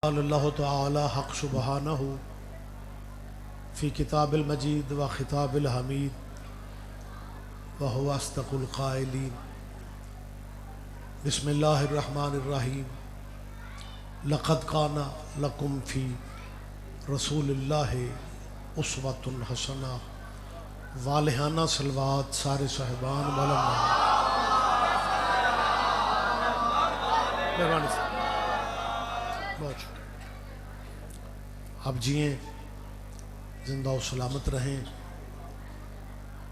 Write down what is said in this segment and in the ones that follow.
قال اللہ تعالی حق سبحانہ فی کتاب المجید و خطاب الحمید وهو اصدق القائلین بسم اللہ الرحمن الرحیم لقد کان لکم فی رسول اللہ اسوۃ حسنہ والہانہ صلوات سارے صاحبان مولانا آپ جئیں زندہ و سلامت رہیں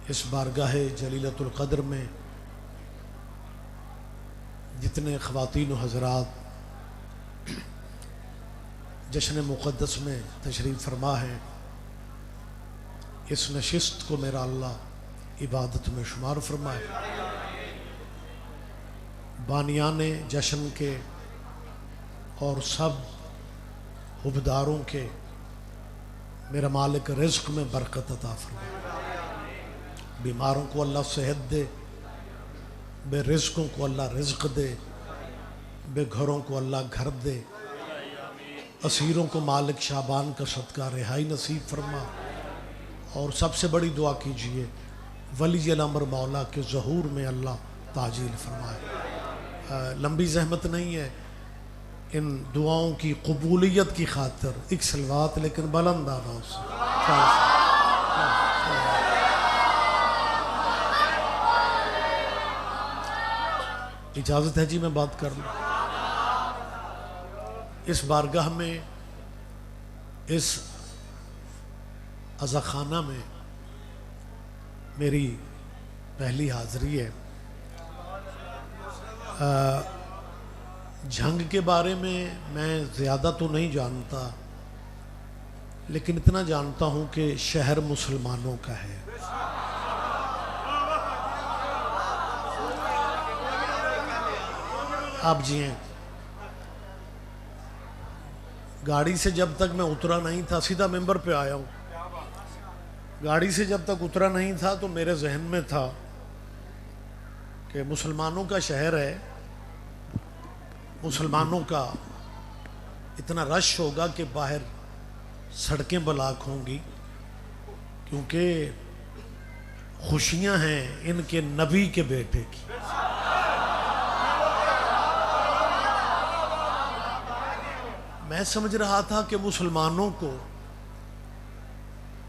اس بارگاہ جلیلۃ القدر میں جتنے خواتین و حضرات جشن مقدس میں تشریف فرما ہیں اس نشست کو میرا اللہ عبادت میں شمار فرمائے بانیان جشن کے اور سب حبداروں کے میرا مالک رزق میں برکت عطا فرمائے بیماروں کو اللہ صحت دے بے رزقوں کو اللہ رزق دے بے گھروں کو اللہ گھر دے اسیروں کو مالک شعبان کا صدقہ رہائی نصیب فرما اور سب سے بڑی دعا کیجئے ولی الامر مولا کے ظہور میں اللہ تعجیل فرمائے لمبی زحمت نہیں ہے ان دعاؤں کی قبولیت کی خاطر ایک صلوات لیکن بلند آواز سے اجازت ہے جی میں بات کر لوں اس بارگاہ میں اس عزاخانہ میں میری پہلی حاضری ہے جھنگ کے بارے میں زیادہ تو نہیں جانتا لیکن اتنا جانتا ہوں کہ شہر مسلمانوں کا ہے آپ جی ہیں گاڑی سے جب تک میں اترا نہیں تھا سیدھا ممبر پہ آیا ہوں گاڑی سے جب تک اترا نہیں تھا تو میرے ذہن میں تھا کہ مسلمانوں کا شہر ہے مسلمانوں کا اتنا رش ہوگا کہ باہر سڑکیں بلاک ہوں گی کیونکہ خوشیاں ہیں ان کے نبی کے بیٹے کی میں سمجھ رہا تھا کہ مسلمانوں کو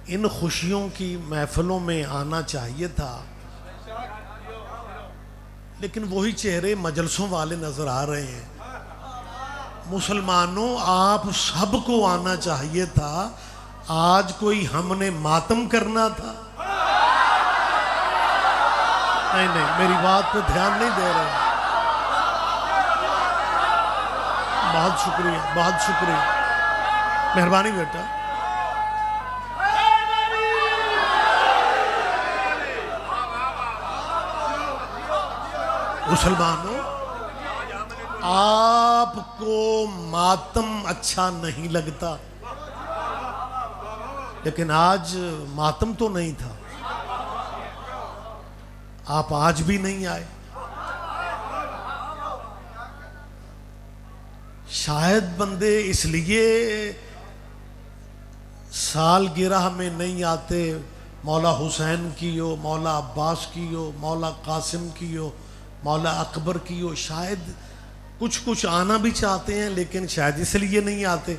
ان خوشیوں کی محفلوں میں آنا چاہیے تھا لیکن وہی چہرے مجلسوں والے نظر آ رہے ہیں مسلمانوں آپ سب کو آنا چاہیے تھا آج کوئی ہم نے ماتم کرنا تھا نہیں میری بات پہ دھیان نہیں دے رہے بہت شکریہ مہربانی بیٹا مسلمانوں آپ کو ماتم اچھا نہیں لگتا لیکن آج ماتم تو نہیں تھا آپ آج بھی نہیں آئے شاید بندے اس لیے سالگرہ میں نہیں آتے مولا حسین کی ہو مولا عباس کی ہو مولا قاسم کی ہو مولا اکبر کی ہو شاید کچھ آنا بھی چاہتے ہیں لیکن شاید اس لیے نہیں آتے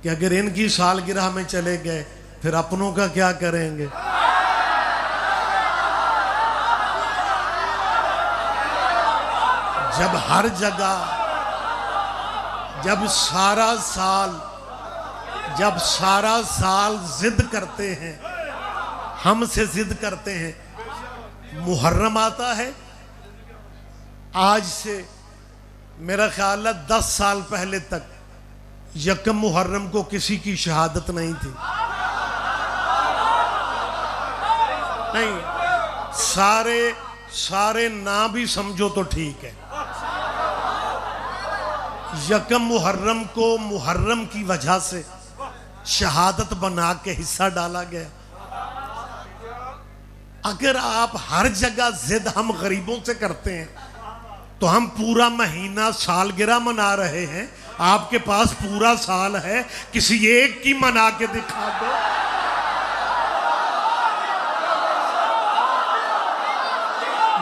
کہ اگر ان کی سالگرہ میں چلے گئے پھر اپنوں کا کیا کریں گے جب ہر جگہ جب سارا سال ضد کرتے ہیں ہم سے ضد کرتے ہیں محرم آتا ہے آج سے میرا خیال ہے 10 سال پہلے تک یکم محرم کو کسی کی شہادت نہیں تھی نہیں سارے نہ بھی سمجھو تو ٹھیک ہے یکم محرم کو محرم کی وجہ سے شہادت بنا کے حصہ ڈالا گیا اگر آپ ہر جگہ ضد ہم غریبوں سے کرتے ہیں تو ہم پورا مہینہ سالگرہ منا رہے ہیں آپ کے پاس پورا سال ہے، کسی ایک کی منا کے دکھا دو۔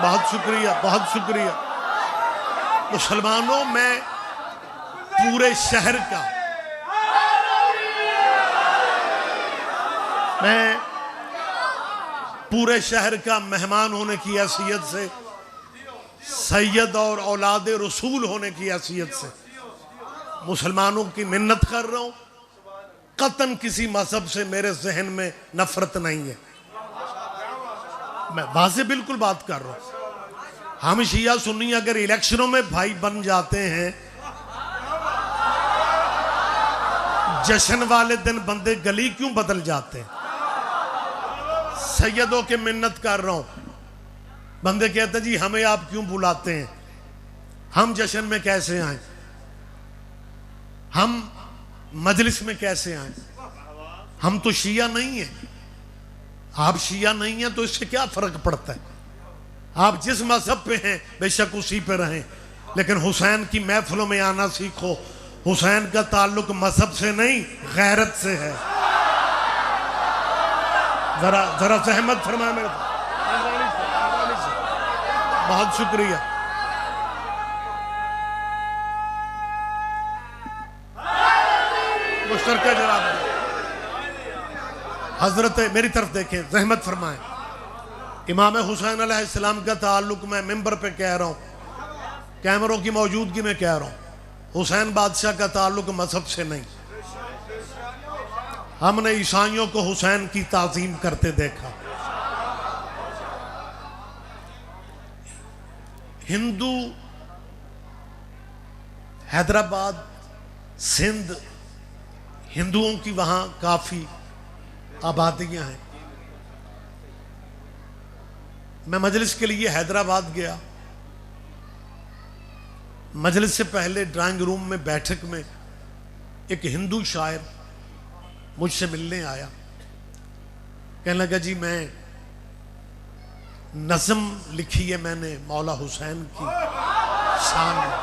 بہت شکریہ، بہت شکریہ۔ مسلمانوں، میں پورے شہر کا مہمان ہونے کی حیثیت سے، سید اور اولاد رسول ہونے کی حیثیت سے مسلمانوں کی منت کر رہا ہوں، قطعاً کسی مذہب سے میرے ذہن میں نفرت نہیں ہے۔ میں واضح بالکل بات کر رہا ہوں۔ ہم شیعہ سنی اگر الیکشنوں میں بھائی بن جاتے ہیں، جشن والے دن بندے گلی کیوں بدل جاتے ہیں؟ سیدوں کے منت کر رہا ہوں، بندے کہتے ہیں جی ہمیں آپ کیوں بلاتے ہیں، ہم جشن میں کیسے آئیں، ہم مجلس میں کیسے آئیں؟ ہم تو شیعہ نہیں ہیں۔ آپ شیعہ نہیں ہیں تو اس سے کیا فرق پڑتا ہے؟ آپ جس مذہب پہ ہیں بے شک اسی پہ رہیں، لیکن حسین کی محفلوں میں آنا سیکھو۔ حسین کا تعلق مذہب سے نہیں، غیرت سے ہے۔ ذرا زحمت فرمائے میرے پاس۔ بہت شکریہ۔ مشترکہ جواب دیں۔ حضرت میری طرف دیکھیں، زحمت فرمائیں۔ امام حسین علیہ السلام کا تعلق میں ممبر پہ کہہ رہا ہوں، کیمروں کی موجودگی میں کہہ رہا ہوں، حسین بادشاہ کا تعلق مذہب سے نہیں۔ ہم نے عیسائیوں کو حسین کی تعظیم کرتے دیکھا۔ ہندو حیدرآباد، سندھ، ہندوؤں کی وہاں کافی آبادیاں ہیں۔ میں مجلس کے لیے حیدرآباد گیا، مجلس سے پہلے ڈرائنگ روم میں بیٹھک میں ایک ہندو شاعر مجھ سے ملنے آیا، کہنے لگا جی میں نظم لکھی ہے میں نے مولا حسین کی شان میں،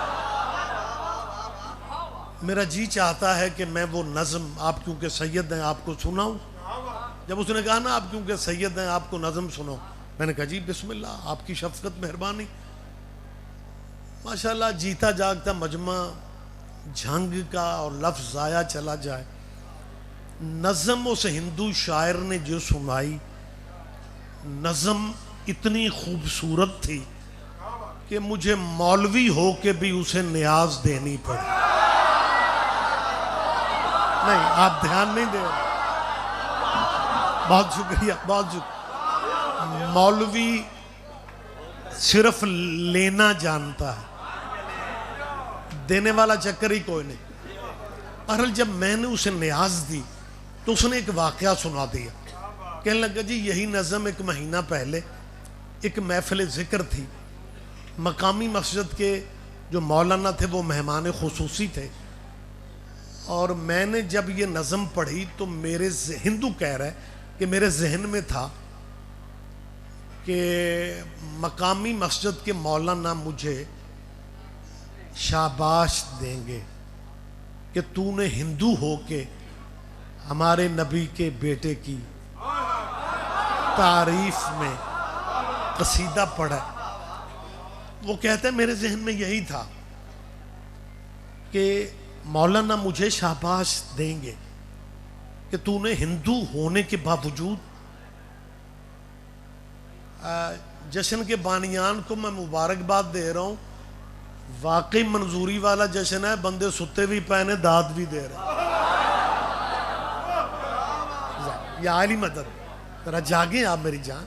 میرا جی چاہتا ہے کہ میں وہ نظم، آپ کیونکہ سید ہیں آپ کو سناؤں۔ جب اس نے کہا نا آپ کیونکہ سید ہیں آپ کو نظم سناؤں، میں نے کہا جی بسم اللہ، آپ کی شفقت مہربانی۔ ماشاءاللہ جیتا جاگتا مجمع جھنگ کا اور لفظ ضائع چلا جائے۔ نظم اس ہندو شاعر نے جو سنائی، نظم اتنی خوبصورت تھی کہ مجھے مولوی ہو کے بھی اسے نیاز دینی پڑی۔ نہیں، آپ دھیان نہیں دے رہے۔ بہت شکریہ، بہت شکریہ۔ مولوی صرف لینا جانتا ہے، دینے والا چکر ہی کوئی نہیں۔ اور جب میں نے اسے نیاز دی تو اس نے ایک واقعہ سنا دیا، کہنے لگا جی یہی نظم ایک مہینہ پہلے ایک محفل ذکر تھی، مقامی مسجد کے جو مولانا تھے وہ مہمان خصوصی تھے، اور میں نے جب یہ نظم پڑھی تو میرے ہندو کہہ رہا ہے کہ میرے ذہن میں تھا کہ مقامی مسجد کے مولانا مجھے شاباش دیں گے کہ تو نے ہندو ہو کے ہمارے نبی کے بیٹے کی تعریف میں قصیدہ پڑھا۔ وہ کہتے ہیں میرے ذہن میں یہی تھا کہ مولانا مجھے شاباش دیں گے کہ تو نے ہندو ہونے کے باوجود جشن کے بانیان کو میں مبارکباد دے رہا ہوں، واقعی منظوری والا جشن ہے، بندے ستے بھی پہنے داد بھی دے رہے ہیں۔ یا عالی مدد، ذرا جاگیں آپ میری جان۔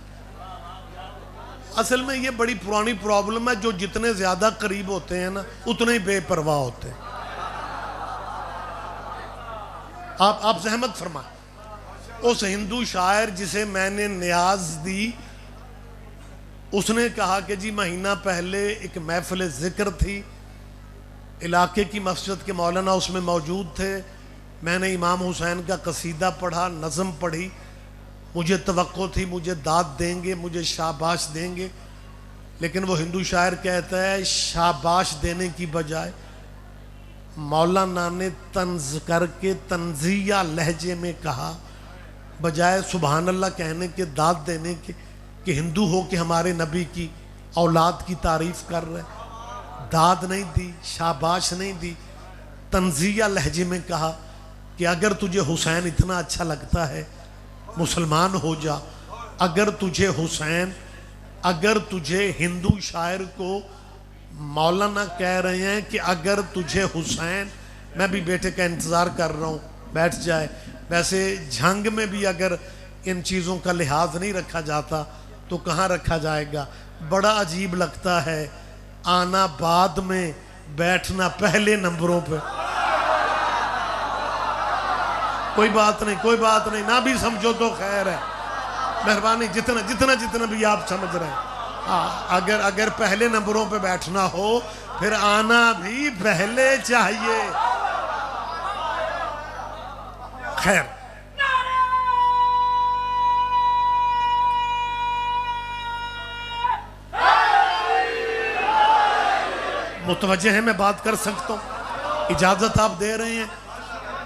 اصل میں یہ بڑی پرانی پرابلم ہے، جو جتنے زیادہ قریب ہوتے ہیں نا اتنے ہی بے پرواہ ہوتے ہیں۔ آپ زحمت فرمائیں۔ اس ہندو شاعر جسے میں نے نیاز دی، اس نے کہا کہ جی مہینہ پہلے ایک محفل ذکر تھی، علاقے کی مسجد کے مولانا اس میں موجود تھے، میں نے امام حسین کا قصیدہ پڑھا، نظم پڑھی، مجھے توقع تھی مجھے داد دیں گے، مجھے شاباش دیں گے، لیکن وہ ہندو شاعر کہتا ہے شاباش دینے کی بجائے مولانا نے طنز کر کے طنزیہ لہجے میں کہا، بجائے سبحان اللہ کہنے کے، داد دینے کے کہ ہندو ہو کہ ہمارے نبی کی اولاد کی تعریف کر رہے، داد نہیں دی، شاباش نہیں دی، طنزیہ لہجے میں کہا کہ اگر تجھے حسین اتنا اچھا لگتا ہے مسلمان ہو جا۔ اگر تجھے حسین، اگر تجھے ہندو شاعر کو مولانا کہہ رہے ہیں کہ اگر تجھے حسین، میں بھی بیٹے کا انتظار کر رہا ہوں بیٹھ جائے۔ ویسے جھنگ میں بھی اگر ان چیزوں کا لحاظ نہیں رکھا جاتا تو کہاں رکھا جائے گا؟ بڑا عجیب لگتا ہے آنا بعد میں، بیٹھنا پہلے نمبروں پہ۔ کوئی بات نہیں، کوئی بات نہیں، نہ بھی سمجھو تو خیر ہے، مہربانی، جتنا بھی آپ سمجھ رہے ہیں۔ اگر پہلے نمبروں پہ بیٹھنا ہو پھر آنا بھی پہلے چاہیے۔ خیر، متوجہ ہیں، میں بات کر سکتا ہوں، اجازت آپ دے رہے ہیں؟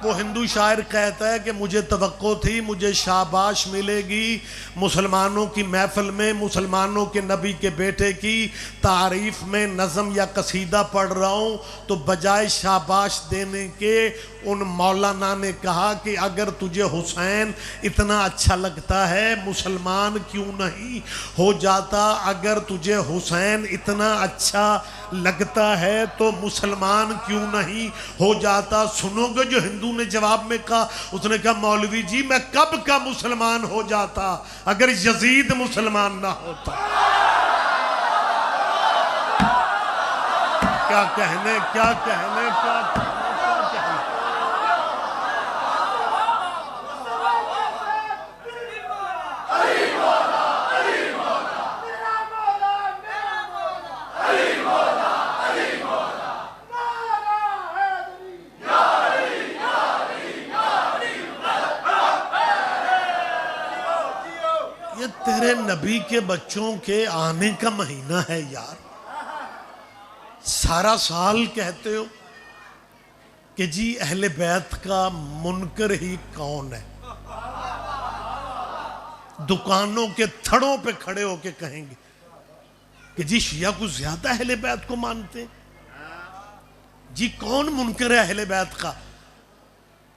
وہ ہندو شاعر کہتا ہے کہ مجھے توقع تھی مجھے شاباش ملے گی، مسلمانوں کی محفل میں مسلمانوں کے نبی کے بیٹے کی تعریف میں نظم یا قصیدہ پڑھ رہا ہوں، تو بجائے شاباش دینے کے ان مولانا نے کہا کہ اگر تجھے حسین اتنا اچھا لگتا ہے مسلمان کیوں نہیں ہو جاتا؟ اگر تجھے حسین اتنا اچھا لگتا ہے تو مسلمان کیوں نہیں ہو جاتا؟ سنو گے جو ہندو نے جواب میں کہا، اس نے کہا مولوی جی میں کب کا مسلمان ہو جاتا اگر یزید مسلمان نہ ہوتا۔ کیا کہنے، کیا کہنے، کیا کہنے۔ یہ تیرے نبی کے بچوں کے آنے کا مہینہ ہے یار، سارا سال کہتے ہو کہ جی اہل بیت کا منکر ہی کون ہے، دکانوں کے تھڑوں پہ کھڑے ہو کے کہیں گے کہ جی شیعہ کو زیادہ اہل بیت کو مانتے ہیں۔ جی کون منکر ہے اہل بیت کا؟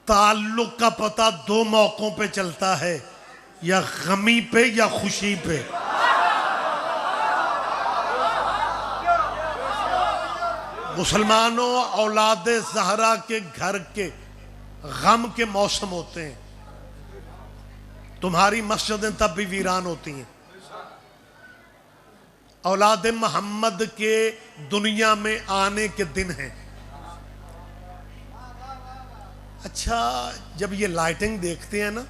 تعلق کا پتہ دو موقعوں پہ چلتا ہے، یا غمی پہ یا خوشی پہ۔ مسلمانوں اولاد زہرا کے گھر کے غم کے موسم ہوتے ہیں، تمہاری مسجدیں تب بھی ویران ہوتی ہیں۔ اولاد محمد کے دنیا میں آنے کے دن ہیں۔ اچھا جب یہ لائٹنگ دیکھتے ہیں نا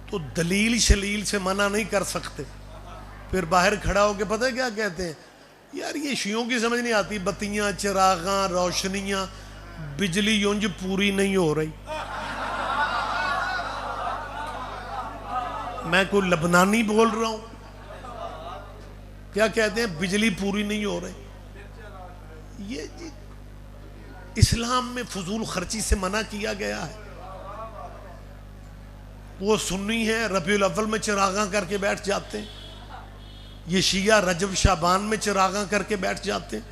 تو دلیل شلیل سے منع نہیں کر سکتے، پھر باہر کھڑا ہو کے پتہ ہے کیا کہتے ہیں؟ یار یہ شیعوں کی سمجھ نہیں آتی، بتیاں، چراغاں، روشنیاں، بجلی یونج پوری نہیں ہو رہی۔ میں کوئی لبنانی بول رہا ہوں؟ کیا کہتے ہیں؟ بجلی پوری نہیں ہو رہی۔ یہ جی اسلام میں فضول خرچی سے منع کیا گیا ہے۔ وہ سنی ہے ربیع الاول میں چراغاں کر کے بیٹھ جاتے ہیں، یہ شیعہ رجب شعبان میں چراغاں کر کے بیٹھ جاتے ہیں۔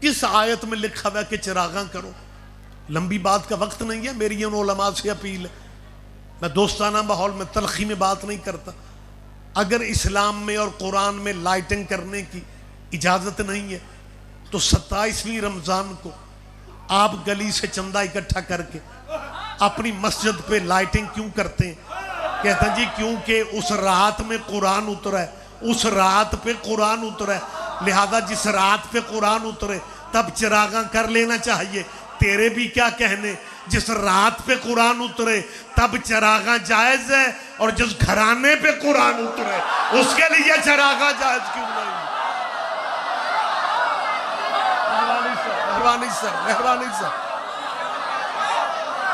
کس آیت میں لکھا ہوا ہے کہ چراغاں کرو؟ لمبی بات کا وقت نہیں ہے، میری ان علماء سے اپیل ہے، میں دوستانہ ماحول میں تلخی میں بات نہیں کرتا۔ اگر اسلام میں اور قرآن میں لائٹنگ کرنے کی اجازت نہیں ہے تو 27ویں رمضان کو آپ گلی سے چندہ اکٹھا کر کے اپنی مسجد پہ لائٹنگ کیوں کرتے ہیں؟ کہتے ہیں جی کیونکہ اس رات میں قرآن اترا ہے، اس رات پہ قرآن اترا ہے، لہذا جس رات پہ قرآن اترے تب چراغاں کر لینا چاہیے۔ تیرے بھی کیا کہنے، جس رات پہ قرآن اترے تب چراغاں جائز ہے، اور جس گھرانے پہ قرآن اترے اس کے لیے چراغاں جائز کیوں نہیں؟ مہربانی سر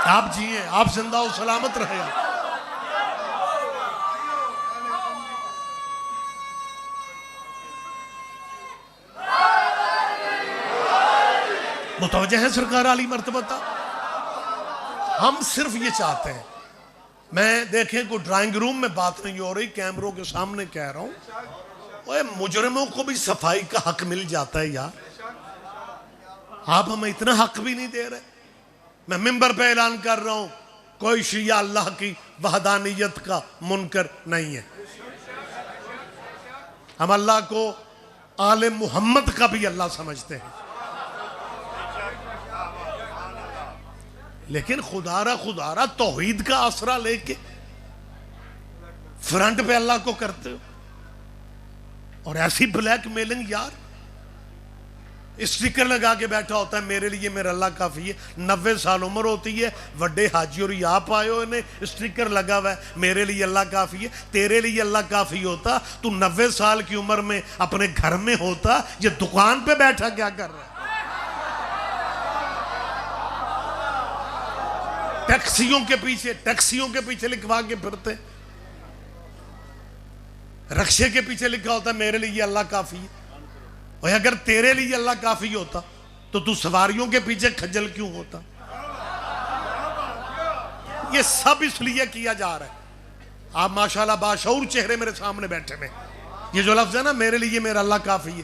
آپ جیئے، آپ زندہ و سلامت رہے۔ متوجہ ہیں سرکار عالی مرتبہ تا؟ ہم صرف یہ چاہتے ہیں، میں دیکھیں کوئی ڈرائنگ روم میں بات نہیں ہو رہی، کیمروں کے سامنے کہہ رہا ہوں، اوہ مجرموں کو بھی صفائی کا حق مل جاتا ہے یار، آپ ہمیں اتنا حق بھی نہیں دے رہے۔ میں منبر پہ اعلان کر رہا ہوں، کوئی شیعہ اللہ کی وحدانیت کا منکر نہیں ہے، ہم اللہ کو آل محمد کا بھی اللہ سمجھتے ہیں، لیکن خدا را توحید کا آسرا لے کے فرنٹ پہ اللہ کو کرتے ہو، اور ایسی بلیک میلنگ یار، اسٹیکر لگا کے بیٹھا ہوتا ہے میرے لیے میرا اللہ کافی ہے، 90 سال عمر ہوتی ہے، وڈے حاجی اور آپ آئے ہو انہیں اسٹیکر لگا ہوا ہے میرے لیے اللہ کافی ہے، تیرے لیے اللہ کافی ہوتا تو 90 سال کی عمر میں اپنے گھر میں ہوتا، یہ دکان پہ بیٹھا کیا کر رہا ہے؟ ٹیکسیوں کے پیچھے لکھوا کے پھرتے، رکشے کے پیچھے لکھا ہوتا ہے میرے لیے اللہ کافی ہے، اور اگر تیرے لیے اللہ کافی ہوتا تو سواریوں کے پیچھے کھجل کیوں ہوتا؟ یہ سب اس لیے کیا جا رہا ہے۔ آپ ماشاءاللہ باشعور چہرے میرے سامنے بیٹھے میں، یہ جو لفظ ہے نا میرے لیے میرا اللہ کافی ہے،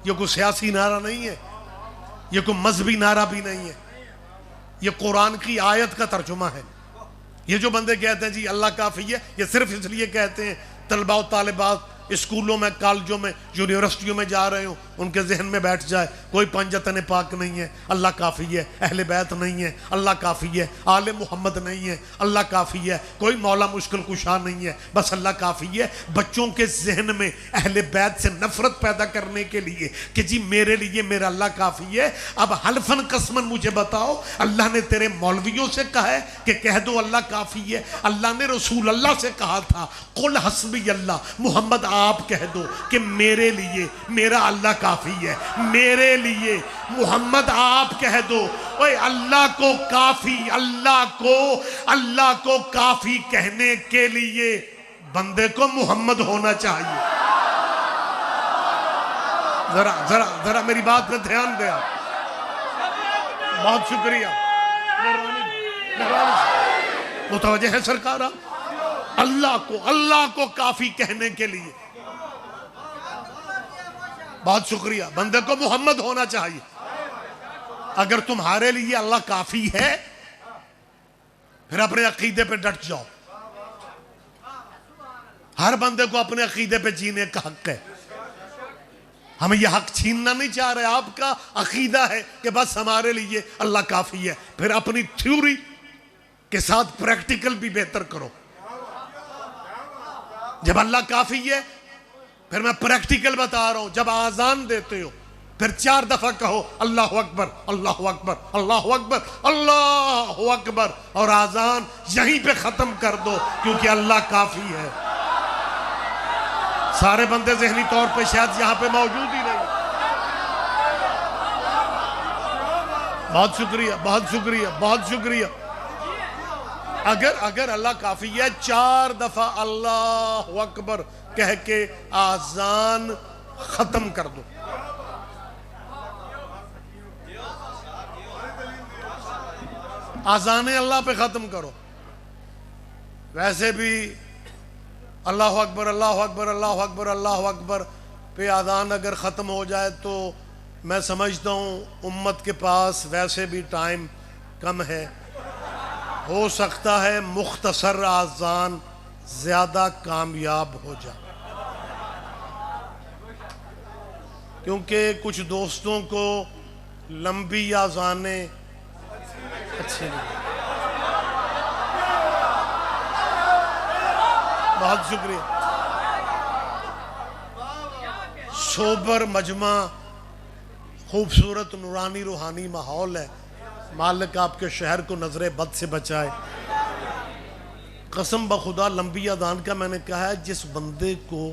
یہ کوئی سیاسی نعرہ نہیں ہے، یہ کوئی مذہبی نعرہ بھی نہیں ہے، یہ قرآن کی آیت کا ترجمہ ہے۔ یہ جو بندے کہتے ہیں جی اللہ کافی ہے، یہ صرف اس لیے کہتے ہیں طلباء و طالبات اسکولوں میں، کالجوں میں، یونیورسٹیوں میں جا رہے ہوں، ان کے ذہن میں بیٹھ جائے کوئی پنجتن پاک نہیں ہے، اللہ کافی ہے، اہل بیت نہیں ہے، اللہ کافی ہے، آل محمد نہیں ہے، اللہ کافی ہے، کوئی مولا مشکل کشا نہیں ہے، بس اللہ کافی ہے۔ بچوں کے ذہن میں اہل بیت سے نفرت پیدا کرنے کے لیے کہ جی میرے لیے میرا اللہ کافی ہے۔ اب حلفاً قسماً مجھے بتاؤ، اللہ نے تیرے مولویوں سے کہا ہے کہ کہہ دو اللہ کافی ہے؟ اللہ نے رسول اللہ سے کہا تھا قل حسبی اللہ، محمد آپ کہہ دو کہ میرے لیے میرا اللہ کافی ہے، میرے لیے محمد آپ کہہ دو۔ اوے اللہ کو کافی، اللہ کو کافی کہنے کے لیے بندے کو محمد ہونا چاہیے۔ ذرا میری بات پہ دھیان دیا، بہت شکریہ، متوجہ ہے سرکارہ؟ اللہ کو کافی کہنے کے لیے بہت شکریہ، بندے کو محمد ہونا چاہیے۔ اگر تمہارے لیے اللہ کافی ہے پھر اپنے عقیدے پہ ڈٹ جاؤ، ہر بندے کو اپنے عقیدے پہ جینے کا حق ہے، ہمیں یہ حق چھیننا نہیں چاہ رہے۔ آپ کا عقیدہ ہے کہ بس ہمارے لیے اللہ کافی ہے، پھر اپنی تھیوری کے ساتھ پریکٹیکل بھی بہتر کرو۔ جب اللہ کافی ہے پھر میں پریکٹیکل بتا رہا ہوں، جب آذان دیتے ہو پھر 4 دفعہ کہو اللہ اکبر اللہ اکبر اللہ اکبر اللہ اکبر، اور آذان یہیں پہ ختم کر دو کیونکہ اللہ کافی ہے۔ سارے بندے ذہنی طور پہ شاید یہاں پہ موجود ہی نہیں۔ بہت شکریہ، بہت شکریہ، بہت شکریہ۔ اگر اللہ کافی ہے 4 دفعہ اللہ اکبر کہہ کے آذان ختم کر دو۔ آذان اللہ پہ ختم کرو۔ ویسے بھی اللہ اکبر اللہ اکبر اللہ اکبر اللہ اکبر پہ آذان اگر ختم ہو جائے تو میں سمجھتا ہوں امت کے پاس ویسے بھی ٹائم کم ہے، ہو سکتا ہے مختصر آذان زیادہ کامیاب ہو جائے، کیونکہ کچھ دوستوں کو لمبی آذانیں اچھی نہیں۔ بہت شکریہ۔ سوبر مجمع، خوبصورت نورانی روحانی ماحول ہے، مالک آپ کے شہر کو نظر بد سے بچائے۔ قسم بخدا لمبی اذان کا میں نے کہا ہے، جس بندے کو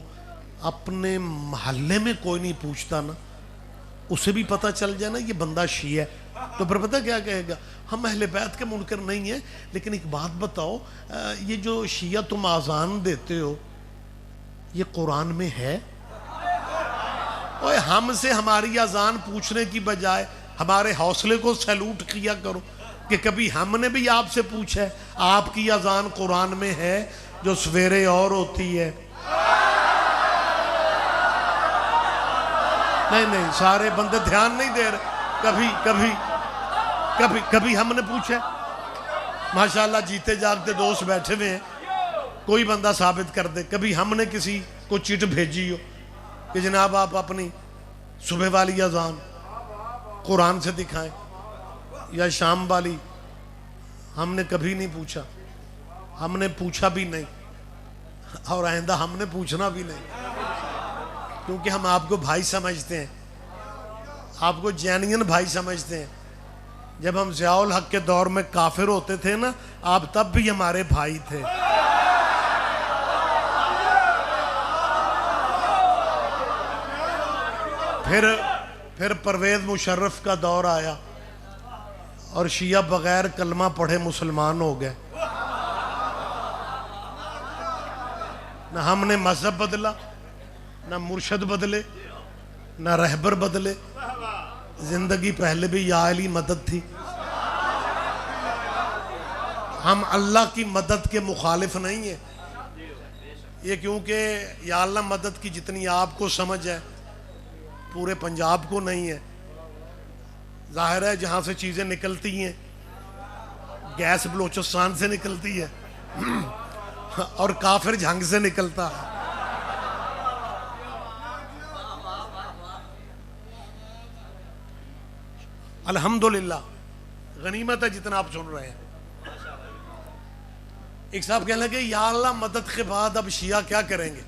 اپنے محلے میں کوئی نہیں پوچھتا نا، اسے بھی پتہ چل جائے نا یہ بندہ شیعہ ہے، تو پھر پتہ کیا کہے گا؟ ہم اہل بیت کے منکر نہیں ہیں، لیکن ایک بات بتاؤ، یہ جو شیعہ تم آذان دیتے ہو یہ قرآن میں ہے؟ اوے ہم سے ہماری آذان پوچھنے کی بجائے ہمارے حوصلے کو سیلوٹ کیا کرو کہ کبھی ہم نے بھی آپ سے پوچھا ہے. آپ کی اذان قرآن میں ہے جو سویرے اور ہوتی ہے. نہیں سارے بندے دھیان نہیں دے رہے. کبھی ہم نے پوچھا ہے؟ ماشاءاللہ جیتے جاگتے دوست بیٹھے ہوئے ہیں, کوئی بندہ ثابت کر دے کبھی ہم نے کسی کو چٹ بھیجی ہو کہ جناب آپ اپنی صبح والی اذان قرآن سے دکھائیں یا شام والی. ہم نے کبھی نہیں پوچھا, ہم نے پوچھا بھی نہیں, اور آئندہ ہم نے پوچھنا بھی نہیں, کیونکہ ہم آپ کو بھائی سمجھتے ہیں, آپ کو جینین بھائی سمجھتے ہیں. جب ہم ضیاء الحق کے دور میں کافر ہوتے تھے نا, آپ تب بھی ہمارے بھائی تھے. پھر پرویز مشرف کا دور آیا اور شیعہ بغیر کلمہ پڑھے مسلمان ہو گئے. نہ ہم نے مذہب بدلا, نہ مرشد بدلے, نہ رہبر بدلے. زندگی پہلے بھی یا علی مدد تھی. ہم اللہ کی مدد کے مخالف نہیں ہیں. یہ کیونکہ یا اللہ مدد کی جتنی آپ کو سمجھ ہے پورے پنجاب کو نہیں ہے. ظاہر ہے جہاں سے چیزیں نکلتی ہیں, گیس بلوچستان سے نکلتی ہے اور کافر جھنگ سے نکلتا ہے. الحمدللہ غنیمت ہے جتنا آپ سن رہے ہیں. ایک صاحب کہنے لگے یا اللہ مدد کے بعد اب شیعہ کیا کریں گے؟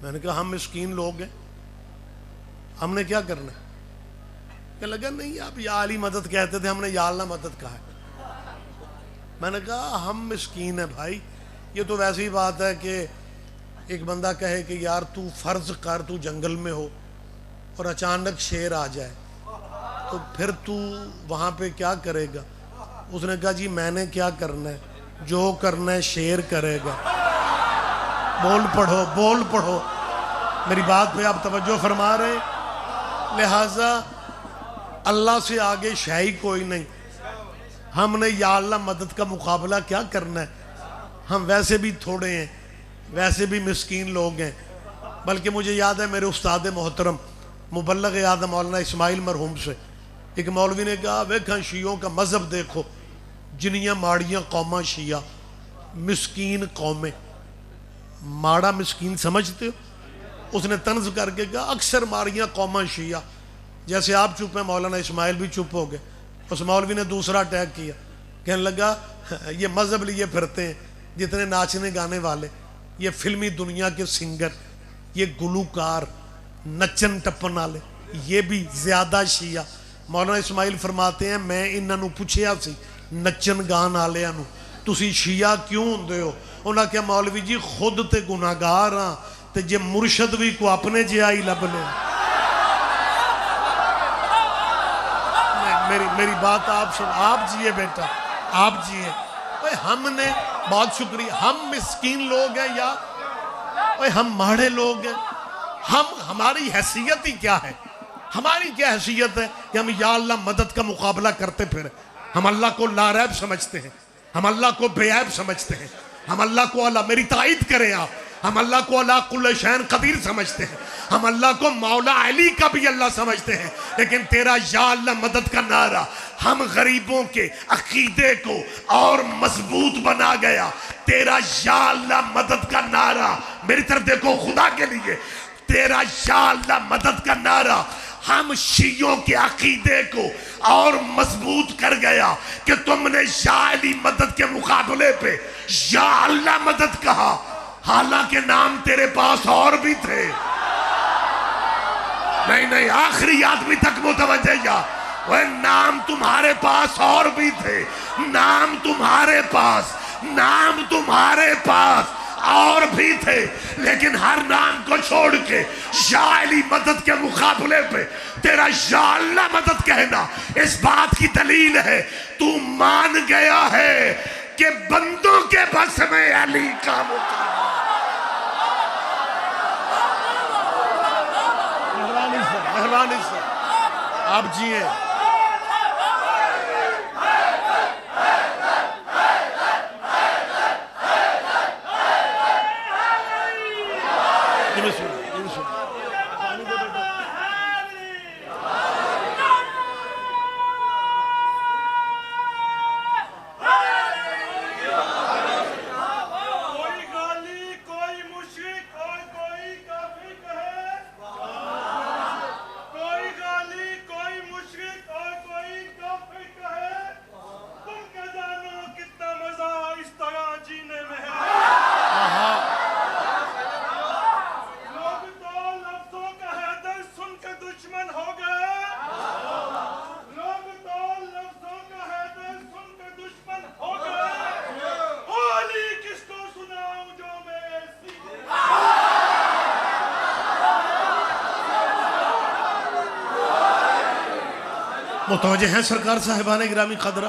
میں نے کہا ہم مسکین لوگ ہیں, ہم نے کیا کرنا ہے؟ کہ لگا نہیں آپ یا علی مدد کہتے تھے, ہم نے یا اللہ مدد کہا ہے. میں نے کہا ہم مسکین ہیں بھائی. یہ تو ویسی بات ہے کہ ایک بندہ کہے کہ یار تو فرض کر تو جنگل میں ہو اور اچانک شیر آ جائے تو پھر تو وہاں پہ کیا کرے گا؟ اس نے کہا جی میں نے کیا کرنا ہے, جو کرنا ہے شیر کرے گا. بول پڑھو میری بات پہ آپ توجہ فرما رہے ہیں. لہٰذا اللہ سے آگے شے کوئی نہیں. ہم نے یا اللہ مدد کا مقابلہ کیا کرنا ہے؟ ہم ویسے بھی تھوڑے ہیں, ویسے بھی مسکین لوگ ہیں. بلکہ مجھے یاد ہے میرے استاد محترم مبلغ اعظم مولانا اسماعیل مرحوم سے ایک مولوی نے کہا ویکھاں شیعوں کا مذہب دیکھو, جنیاں ماڑیاں قوماں شیعہ, مسکین قومیں. ماڑا مسکین سمجھتے ہو؟ اس نے طنز کر کے کہا اکثر ماڑیاں قوماں شیعہ. جیسے آپ چپ ہیں مولانا اسماعیل بھی چپ ہو گئے. اس مولوی نے دوسرا اٹیک کیا, کہنے لگا یہ مذہب لیے پھرتے ہیں جتنے ناچنے گانے والے, یہ فلمی دنیا کے سنگر, یہ گلوکار, نچن ٹپن والے, یہ بھی زیادہ شیعہ. مولانا اسماعیل فرماتے ہیں میں انہوں پوچھیا سی نچن گان والوں نو تسی شیعہ کیوں ہوندے ہو؟ انہاں کہا مولوی جی خود تے گناہگار ہاں تے جے مرشد بھی کو اپنے جہا ہی لب لے. میری بات آپ سن, آپ جیے بیٹا, آپ جیے. ہم نے بہت شکریہ, ہم مسکین لوگ ہیں یا ہم ماڑے لوگ ہیں؟ ہماری حیثیت ہی کیا ہے؟ ہماری کیا حیثیت ہے کہ ہم یا اللہ مدد کا مقابلہ کرتے پھر؟ ہم اللہ کو لا ریب سمجھتے ہیں, ہم اللہ کو بے عیب سمجھتے ہیں, ہم اللہ کو اللہ میری تائید کریں آپ, ہم اللہ کو اللہ کل شین قدیر سمجھتے ہیں, ہم اللہ کو مولا علی کا بھی اللہ سمجھتے ہیں. لیکن تیرا یا اللہ مدد کا نعرہ ہم غریبوں کے عقیدے کو اور مضبوط بنا گیا. تیرا یا اللہ مدد کا نعرہ, میری طرف دیکھو خدا کے لیے, تیرا یا اللہ مدد کا نعرہ ہم شیعوں کے عقیدے کو اور مضبوط کر گیا کہ تم نے یا علی مدد کے مقابلے پہ یا اللہ مدد کہا, حالانکہ نام تیرے پاس اور بھی تھے. نہیں آخری آدمی تک متوجہ یا وہ نام تمہارے پاس اور بھی تھے, نام تمہارے پاس اور بھی تھے, لیکن ہر نام کو چھوڑ کے یا علی مدد کے مقابلے پہ تیرا یا اللہ مدد کہنا اس بات کی دلیل ہے تو مان گیا ہے کہ بندوں کے بس میں علی کا مقابلہ. مہربانی سے آپ جیے. متوجہ ہیں سرکار صاحبان گرامی قدرہ؟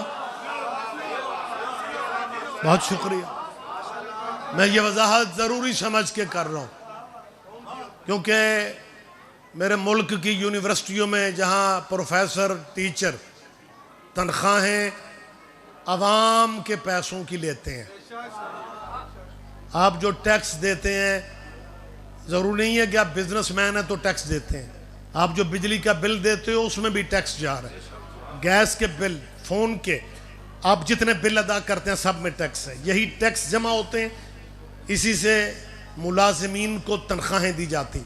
بہت شکریہ۔ میں یہ وضاحت ضروری سمجھ کے کر رہا ہوں، کیونکہ میرے ملک کی یونیورسٹیوں میں جہاں پروفیسر ٹیچر تنخواہیں عوام کے پیسوں کی لیتے ہیں، آپ جو ٹیکس دیتے ہیں، ضروری نہیں ہے کہ آپ بزنس مین ہیں تو ٹیکس دیتے ہیں، آپ جو بجلی کا بل دیتے ہو اس میں بھی ٹیکس جا رہا ہے، گیس کے بل، فون کے، آپ جتنے بل ادا کرتے ہیں سب میں ٹیکس ہے، یہی ٹیکس جمع ہوتے ہیں، اسی سے ملازمین کو تنخواہیں دی جاتی۔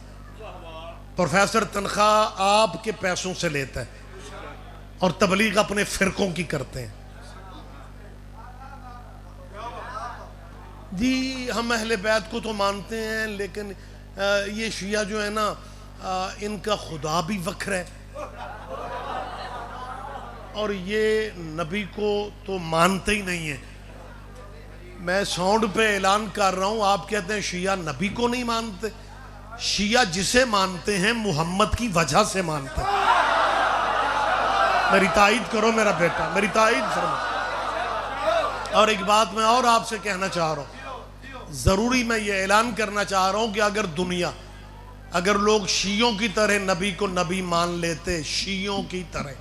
پروفیسر تنخواہ آپ کے پیسوں سے لیتا ہے اور تبلیغ اپنے فرقوں کی کرتے ہیں۔ جی ہم اہل بیت کو تو مانتے ہیں، لیکن یہ شیعہ جو ہے نا ان کا خدا بھی وکر ہے اور یہ نبی کو تو مانتے ہی نہیں ہیں۔ میں ساؤنڈ پہ اعلان کر رہا ہوں، آپ کہتے ہیں شیعہ نبی کو نہیں مانتے۔ شیعہ جسے مانتے ہیں محمد کی وجہ سے مانتے ہیں۔ میری تائید کرو میرا بیٹا، میری تائید فرما۔ اور ایک بات میں اور آپ سے کہنا چاہ رہا ہوں، ضروری میں یہ اعلان کرنا چاہ رہا ہوں کہ اگر لوگ شیعوں کی طرح نبی کو نبی مان لیتے، شیعوں کی طرح،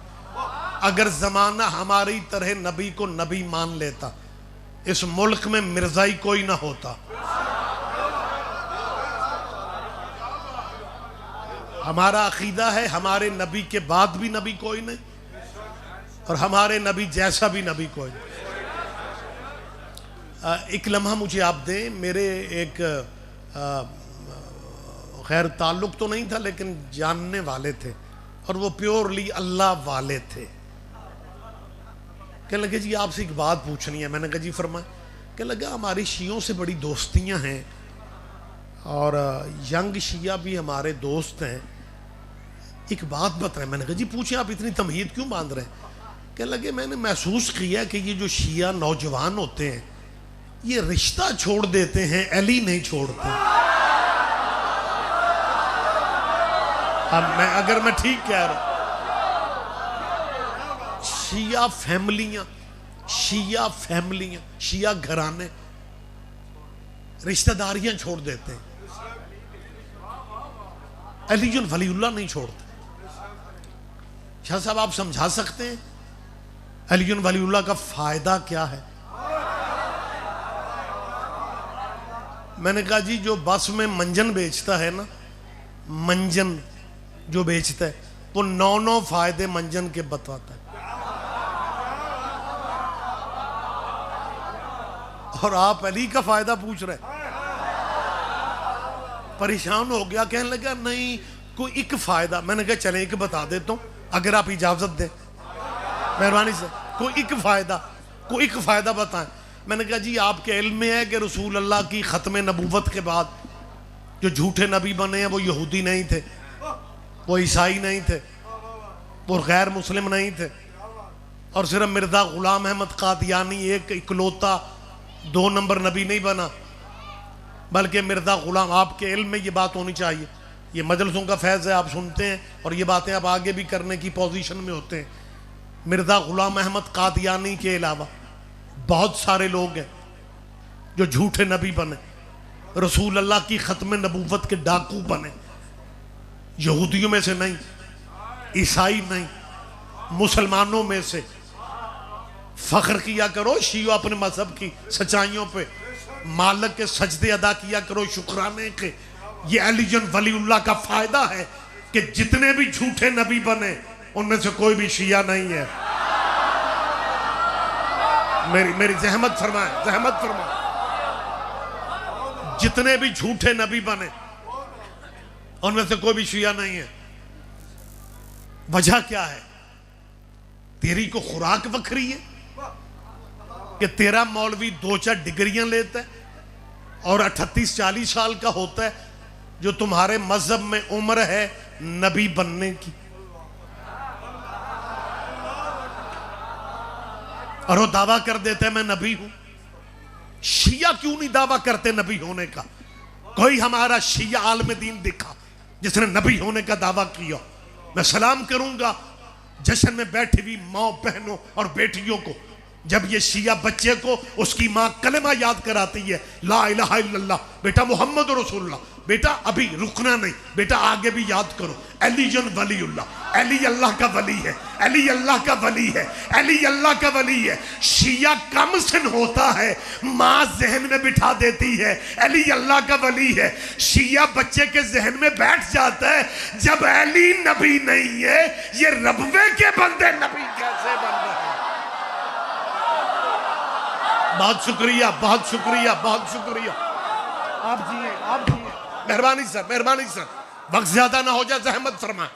اگر زمانہ ہماری طرح نبی کو نبی مان لیتا، اس ملک میں مرزائی کوئی نہ ہوتا۔ ہمارا عقیدہ ہے ہمارے نبی کے بعد بھی نبی کوئی نہیں اور ہمارے نبی جیسا بھی نبی کوئی نہیں۔ ایک لمحہ مجھے آپ دیں، میرے ایک خیر تعلق تو نہیں تھا لیکن جاننے والے تھے اور وہ پیورلی اللہ والے تھے۔ کہنے لگے جی آپ سے ایک بات پوچھنی ہے۔ میں نے کہا جی فرمائیں۔ کہنے لگا ہماری شیعوں سے بڑی دوستیاں ہیں اور ینگ شیعہ بھی ہمارے دوست ہیں، ایک بات بتائیں۔ میں نے کہا جی پوچھیں، آپ اتنی تمہید کیوں باندھ رہے ہیں؟ کہنے لگے میں نے محسوس کیا کہ یہ جو شیعہ نوجوان ہوتے ہیں یہ رشتہ چھوڑ دیتے ہیں، علی نہیں چھوڑتے۔ اگر میں ٹھیک کہہ رہا ہوں، شیعہ فیملیاں، شیعہ گھرانے رشتہ داریاں چھوڑ دیتے ہیں، علی ولی اللہ نہیں چھوڑتے۔ شاہ صاحب آپ سمجھا سکتے ہیں علی ولی اللہ کا فائدہ کیا ہے؟ میں نے کہا جی جو بس میں منجن بیچتا ہے نا، منجن جو بیچتا ہے وہ 9 فائدے منجن کے بتاتا ہے، اور آپ علی کا فائدہ پوچھ رہے۔ پریشان ہو گیا، کہنے لگا نہیں کوئی ایک فائدہ۔ میں نے کہا چلیں ایک بتا دیتا ہوں اگر آپ اجازت دیں مہربانی سے، کوئی ایک فائدہ بتائیں۔ میں نے کہا جی آپ کے علم میں ہے کہ رسول اللہ کی ختم نبوت کے بعد جو جھوٹے نبی بنے ہیں وہ یہودی نہیں تھے، وہ عیسائی نہیں تھے، وہ غیر مسلم نہیں تھے، اور صرف مرزا غلام احمد قادیانی ایک اکلوتا 2 نمبر نبی نہیں بنا، بلکہ مرزا غلام، آپ کے علم میں یہ بات ہونی چاہیے، یہ مجلسوں کا فیض ہے، آپ سنتے ہیں اور یہ باتیں آپ آگے بھی کرنے کی پوزیشن میں ہوتے ہیں۔ مرزا غلام احمد قادیانی کے علاوہ بہت سارے لوگ ہیں جو جھوٹے نبی بنے، رسول اللہ کی ختم نبوت کے ڈاکو بنے، یہودیوں میں سے نہیں، عیسائی نہیں، مسلمانوں میں سے۔ فخر کیا کرو شیعہ اپنے مذہب کی سچائیوں پہ، مالک کے سجدے ادا کیا کرو شکرانے کے۔ یہ علی ولی اللہ کا فائدہ ہے کہ جتنے بھی جھوٹے نبی بنے ان میں سے کوئی بھی شیعہ نہیں ہے۔ میری زحمت فرمائیں۔ جتنے بھی جھوٹے نبی بنے ان میں سے کوئی بھی شیعہ نہیں ہے۔ وجہ کیا ہے؟ تیری کو خوراک وکری ہے کہ تیرا مولوی 2-4 ڈگریاں لیتا ہے اور 38-40 سال کا ہوتا ہے، جو تمہارے مذہب میں عمر ہے نبی بننے کی، اور وہ دعویٰ کر دیتے ہیں میں نبی ہوں۔ شیعہ کیوں نہیں دعویٰ کرتے نبی ہونے کا؟ کوئی ہمارا شیعہ عالم دین دکھا جس نے نبی ہونے کا دعویٰ کیا، میں سلام کروں گا جشن میں بیٹھی ہوئی ماں بہنوں اور بیٹیوں کو جب یہ شیعہ بچے کو اس کی ماں کلمہ یاد کراتی ہے، لا الہ الا اللہ، بیٹا محمد رسول اللہ، بیٹا ابھی رکنا نہیں، بیٹا آگے بھی یاد کرو، علی ولی اللہ، علی اللہ کا ولی ہے، علی اللہ کا ولی ہے، علی اللہ کا ولی ہے۔ شیعہ کم سن ہوتا ہے، ماں ذہن میں بٹھا دیتی ہے علی اللہ کا ولی ہے، شیعہ بچے کے ذہن میں بیٹھ جاتا ہے جب علی نبی نہیں ہے یہ ربوے کے بندے نبی کیسے بن رہے ہیں؟ بہت شکریہ، بہت شکریہ، بہت شکریہ۔ آپ جیئے، آپ جیئے، مہربانی سر، مہربانی سر، وقت زیادہ نہ ہو جائے، زحمت فرمائیں۔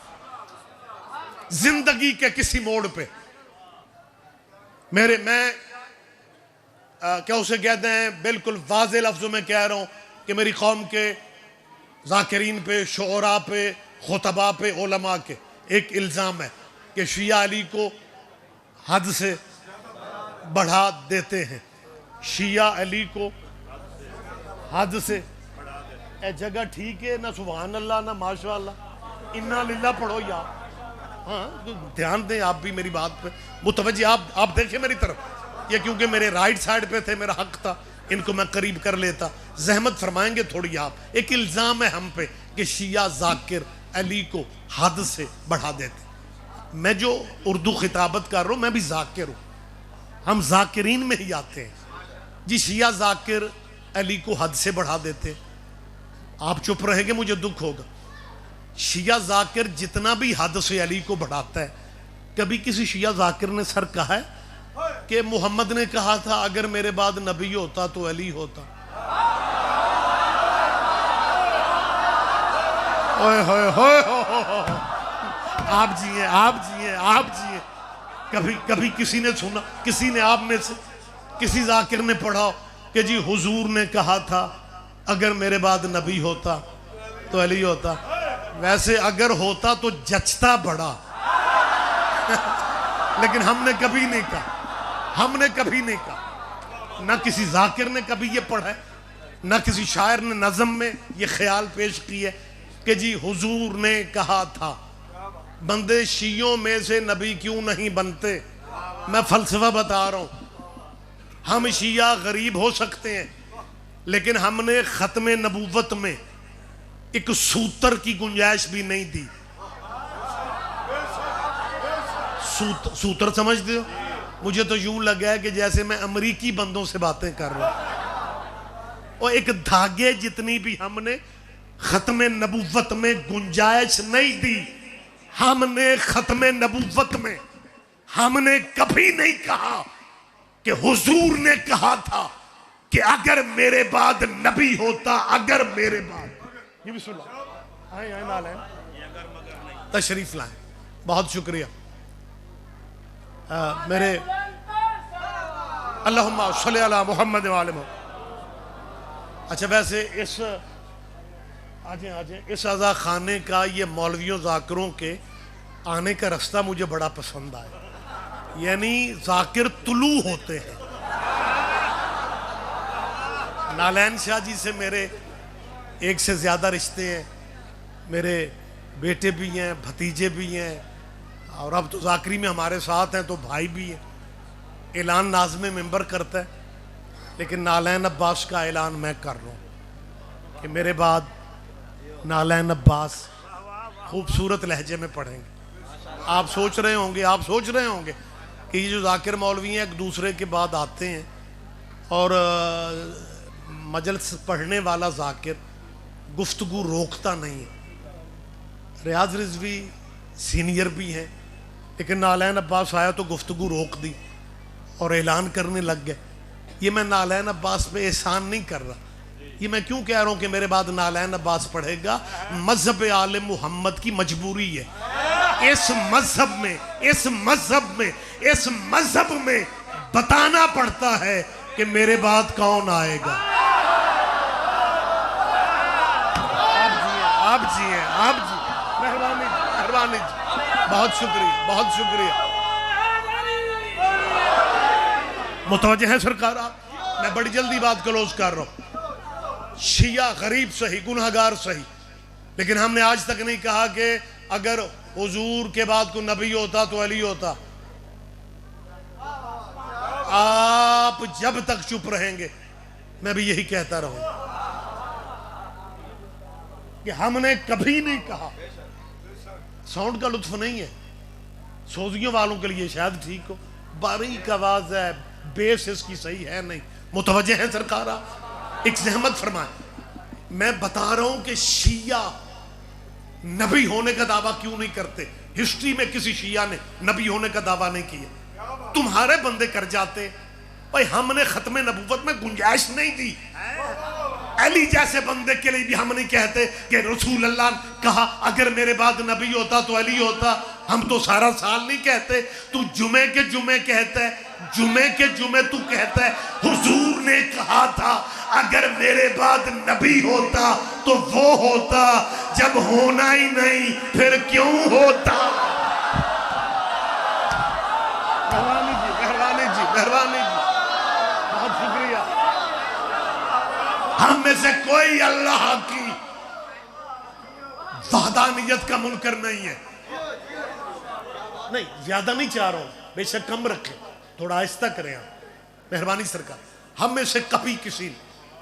زندگی کے کسی موڑ پہ میں کیا اسے کہتے ہیں، بالکل واضح لفظوں میں کہہ رہا ہوں کہ میری قوم کے ذاکرین پہ، شعراء پہ، خطباء پہ، علماء کے ایک الزام ہے کہ شیعہ علی کو حد سے بڑھا دیتے ہیں، شیعہ علی کو حد سے، اے جگہ ٹھیک ہے، نہ سبحان اللہ نہ ماشاء اللہ، انا للہ پڑھو یا ہاں دھیان دیں، آپ بھی میری بات پہ متوجہ، آپ دیکھیں میری طرف، یہ کیونکہ میرے رائٹ سائڈ پہ تھے، میرا حق تھا ان کو میں قریب کر لیتا، زحمت فرمائیں گے تھوڑی آپ۔ ایک الزام ہے ہم پہ کہ شیعہ ذاکر علی کو حد سے بڑھا دیتے، میں جو اردو خطابت کر رہا ہوں میں بھی ذاکر ہوں، ہم ذاکرین میں ہی آتے ہیں جی۔ شیعہ ذاکر علی کو حد سے بڑھا دیتے، آپ چپ رہیں گے مجھے دکھ ہوگا۔ شیعہ ذاکر جتنا بھی حد سے علی کو بڑھاتا ہے، کبھی کسی شیعہ ذاکر نے سر کہا ہے کہ محمد نے کہا تھا اگر میرے بعد نبی ہوتا تو علی ہوتا؟ اوئے ہوئے ہوئے ہوئے، آپ جیئے، آپ جیئے، آپ جیئے۔ کبھی کسی نے سنا، کسی نے آپ میں سے کسی ذاکر نے پڑھا کہ جی حضور نے کہا تھا اگر میرے بعد نبی ہوتا تو علی ہوتا؟ ویسے اگر ہوتا تو جچتا بڑا، لیکن ہم نے کبھی نہیں کہا، ہم نے کبھی نہیں کہا، نہ کسی ذاکر نے کبھی یہ پڑھا ہے، نہ کسی شاعر نے نظم میں یہ خیال پیش کی ہے کہ جی حضور نے کہا تھا۔ بندے شیعوں میں سے نبی کیوں نہیں بنتے؟ میں فلسفہ بتا رہا ہوں، ہم شیعہ غریب ہو سکتے ہیں لیکن ہم نے ختم نبوت میں ایک سوتر کی گنجائش بھی نہیں دی۔ سوتر سمجھتے ہو؟ مجھے تو یوں لگا ہے کہ جیسے میں امریکی بندوں سے باتیں کر رہا ہوں، اور ایک دھاگے جتنی بھی ہم نے ختم نبوت میں گنجائش نہیں دی۔ ہم نے ختم نبوت میں ہم نے کبھی نہیں کہا کہ حضور نے کہا تھا کہ اگر میرے بعد نبی ہوتا، اگر میرے بعد، یہ بھی سن لو، آئیں نال ہیں، تشریف لائیں، بہت شکریہ میرے، اللہم صلی علی محمد وآل محمد۔ اچھا ویسے اس عزا خانے کا یہ مولویوں ذاکروں کے آنے کا رستہ مجھے بڑا پسند آیا، یعنی ذاکر طلوع ہوتے ہیں۔ نالین شاہ جی سے میرے ایک سے زیادہ رشتے ہیں، میرے بیٹے بھی ہیں، بھتیجے بھی ہیں، اور اب تو ذاکری میں ہمارے ساتھ ہیں تو بھائی بھی ہیں۔ اعلان ناظم ممبر کرتا ہے، لیکن نالین عباس کا اعلان میں کر رہا ہوں کہ میرے بعد نالین عباس خوبصورت لہجے میں پڑھیں گے۔ آپ سوچ رہے ہوں گے کہ یہ جو ذاکر مولوی ہیں ایک دوسرے کے بعد آتے ہیں، اور مجلس پڑھنے والا ذاکر گفتگو روکتا نہیں ہے۔ ریاض رضوی سینئر بھی ہیں، لیکن نالین عباس آیا تو گفتگو روک دی اور اعلان کرنے لگ گئے۔ یہ میں نالین عباس پہ احسان نہیں کر رہا، یہ میں کیوں کہہ رہا ہوں کہ میرے بعد نالین عباس پڑھے گا، مذہب آل محمد کی مجبوری ہے۔ اس مذہب میں بتانا پڑتا ہے کہ میرے بعد کون آئے گا۔ آپ جیئے، مہربانی جی، بہت شکریہ۔ متوجہ ہیں سرکار آپ؟ میں بڑی جلدی بات کلوز کر رہا ہوں۔ شیعہ غریب صحیح، گنہگار صحیح، لیکن ہم نے آج تک نہیں کہا کہ اگر حضور کے بعد کوئی نبی ہوتا تو علی ہوتا. آپ جب تک چپ رہیں گے میں بھی یہی کہتا رہوں کہ ہم نے کبھی نہیں کہا. ساؤنڈ کا لطف نہیں ہے، سوزیوں والوں کے لیے شاید ٹھیک ہو، باریک آواز ہے، بیس اس کی صحیح ہے نہیں. متوجہ ہیں سرکارہ؟ ایک زحمت فرمائیں. میں بتا رہا ہوں کہ شیعہ نبی ہونے کا دعویٰ کیوں نہیں کرتے. ہسٹری میں کسی شیعہ نے نبی ہونے کا دعویٰ نہیں کیا. تمہارے بندے کر جاتے. بھائی ہم نے ختم نبوت میں گنجائش نہیں دی. علی جیسے بندے کے لیے بھی ہم نہیں کہتے کہ رسول اللہ نے کہا اگر میرے بعد نبی ہوتا تو علی ہوتا. ہم تو سارا سال نہیں کہتے. تو جمعے کے جمعے کہتا ہے، جمعے کے جمعے تو کہتا ہے حضور نے کہا تھا اگر میرے بعد نبی ہوتا تو وہ ہوتا، جب ہونا ہی نہیں پھر کیوں ہوتا. مہربانی جی، مہربانی جی، مہربانی جی، بہت شکریہ. ہم میں سے کوئی اللہ کی وحدانیت کا منکر نہیں ہے. نہیں زیادہ نہیں چاہ رہا ہوں، بے شک کم رکھیں، تھوڑا آہستہ کریں آپ. مہربانی سرکار. ہم میں سے کبھی کسی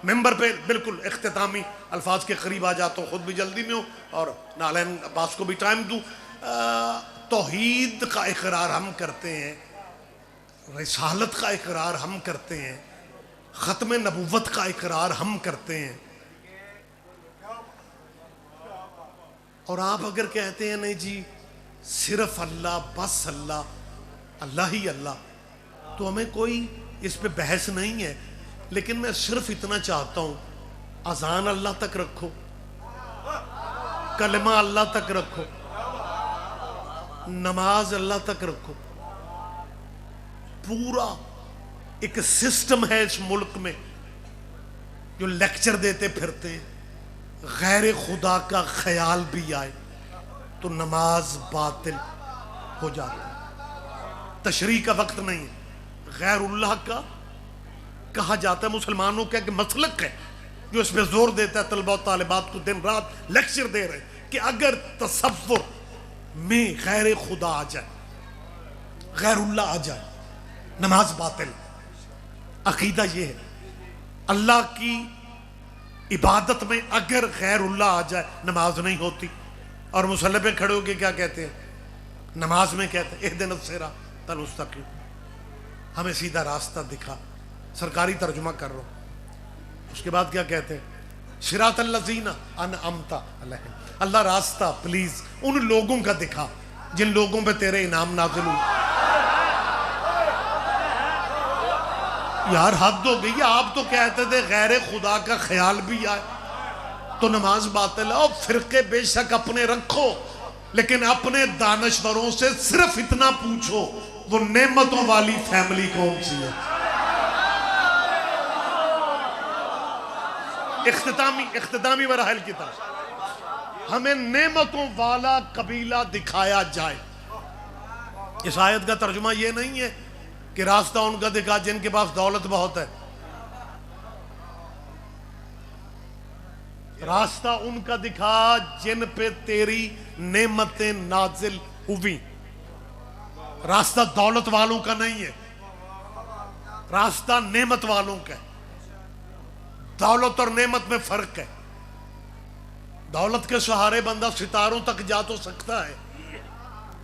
ممبر پہ بالکل اختتامی الفاظ کے قریب آ جاتا ہوں، خود بھی جلدی میں ہوں اور نالین عباس کو بھی ٹائم دوں. توحید کا اقرار ہم کرتے ہیں، رسالت کا اقرار ہم کرتے ہیں، ختم نبوت کا اقرار ہم کرتے ہیں. اور آپ اگر کہتے ہیں نہیں جی صرف اللہ، بس اللہ، اللہ ہی اللہ، تو ہمیں کوئی اس پہ بحث نہیں ہے. لیکن میں صرف اتنا چاہتا ہوں اذان اللہ تک رکھو، کلمہ اللہ تک رکھو، نماز اللہ تک رکھو. پورا ایک سسٹم ہے اس ملک میں جو لیکچر دیتے پھرتے ہیں، غیر خدا کا خیال بھی آئے تو نماز باطل ہو جاتی ہے. تشریح کا وقت نہیں ہے. غیر اللہ کا کہا جاتا ہے، مسلمانوں کا ایک مسلک ہے جو اس پہ زور دیتا ہے. طلبہ و طالبات کو دن رات لیکچر دے رہے ہیں کہ اگر تصور میں غیر خدا آ جائے، غیر اللہ آ جائے، نماز باطل. عقیدہ یہ ہے اللہ کی عبادت میں اگر غیر اللہ آ جائے نماز نہیں ہوتی. اور مصلی پہ کھڑے ہو کے کیا کہتے ہیں؟ نماز میں کہتے ہیں اہدنا الصراط المستقیم، ہمیں سیدھا راستہ دکھا. سرکاری ترجمہ کر رہا ہوں. اس کے بعد کیا کہتے ہیں؟ صراط الذین انعمت علیہم، اللہ راستہ پلیز ان لوگوں کا دکھا جن لوگوں پہ تیرے انعام نازل ہوئے. یار حد ہو گئی. آپ تو کہتے تھے غیر خدا کا خیال بھی آئے تو نماز باطل ہے. اور فرقے بے شک اپنے رکھو لیکن اپنے دانشوروں سے صرف اتنا پوچھو وہ نعمتوں والی فیملی کون سی ہے. اختتامی مراحل کی طرف ہمیں نعمتوں والا قبیلہ دکھایا جائے. اس آیت کا ترجمہ یہ نہیں ہے کہ راستہ ان کا دکھا جن کے پاس دولت بہت ہے. راستہ ان کا دکھا جن پہ تیری نعمتیں نازل ہوئی. راستہ دولت والوں کا نہیں ہے، راستہ نعمت والوں کا ہے. دولت اور نعمت میں فرق ہے. دولت کے سہارے بندہ ستاروں تک جا تو سکتا ہے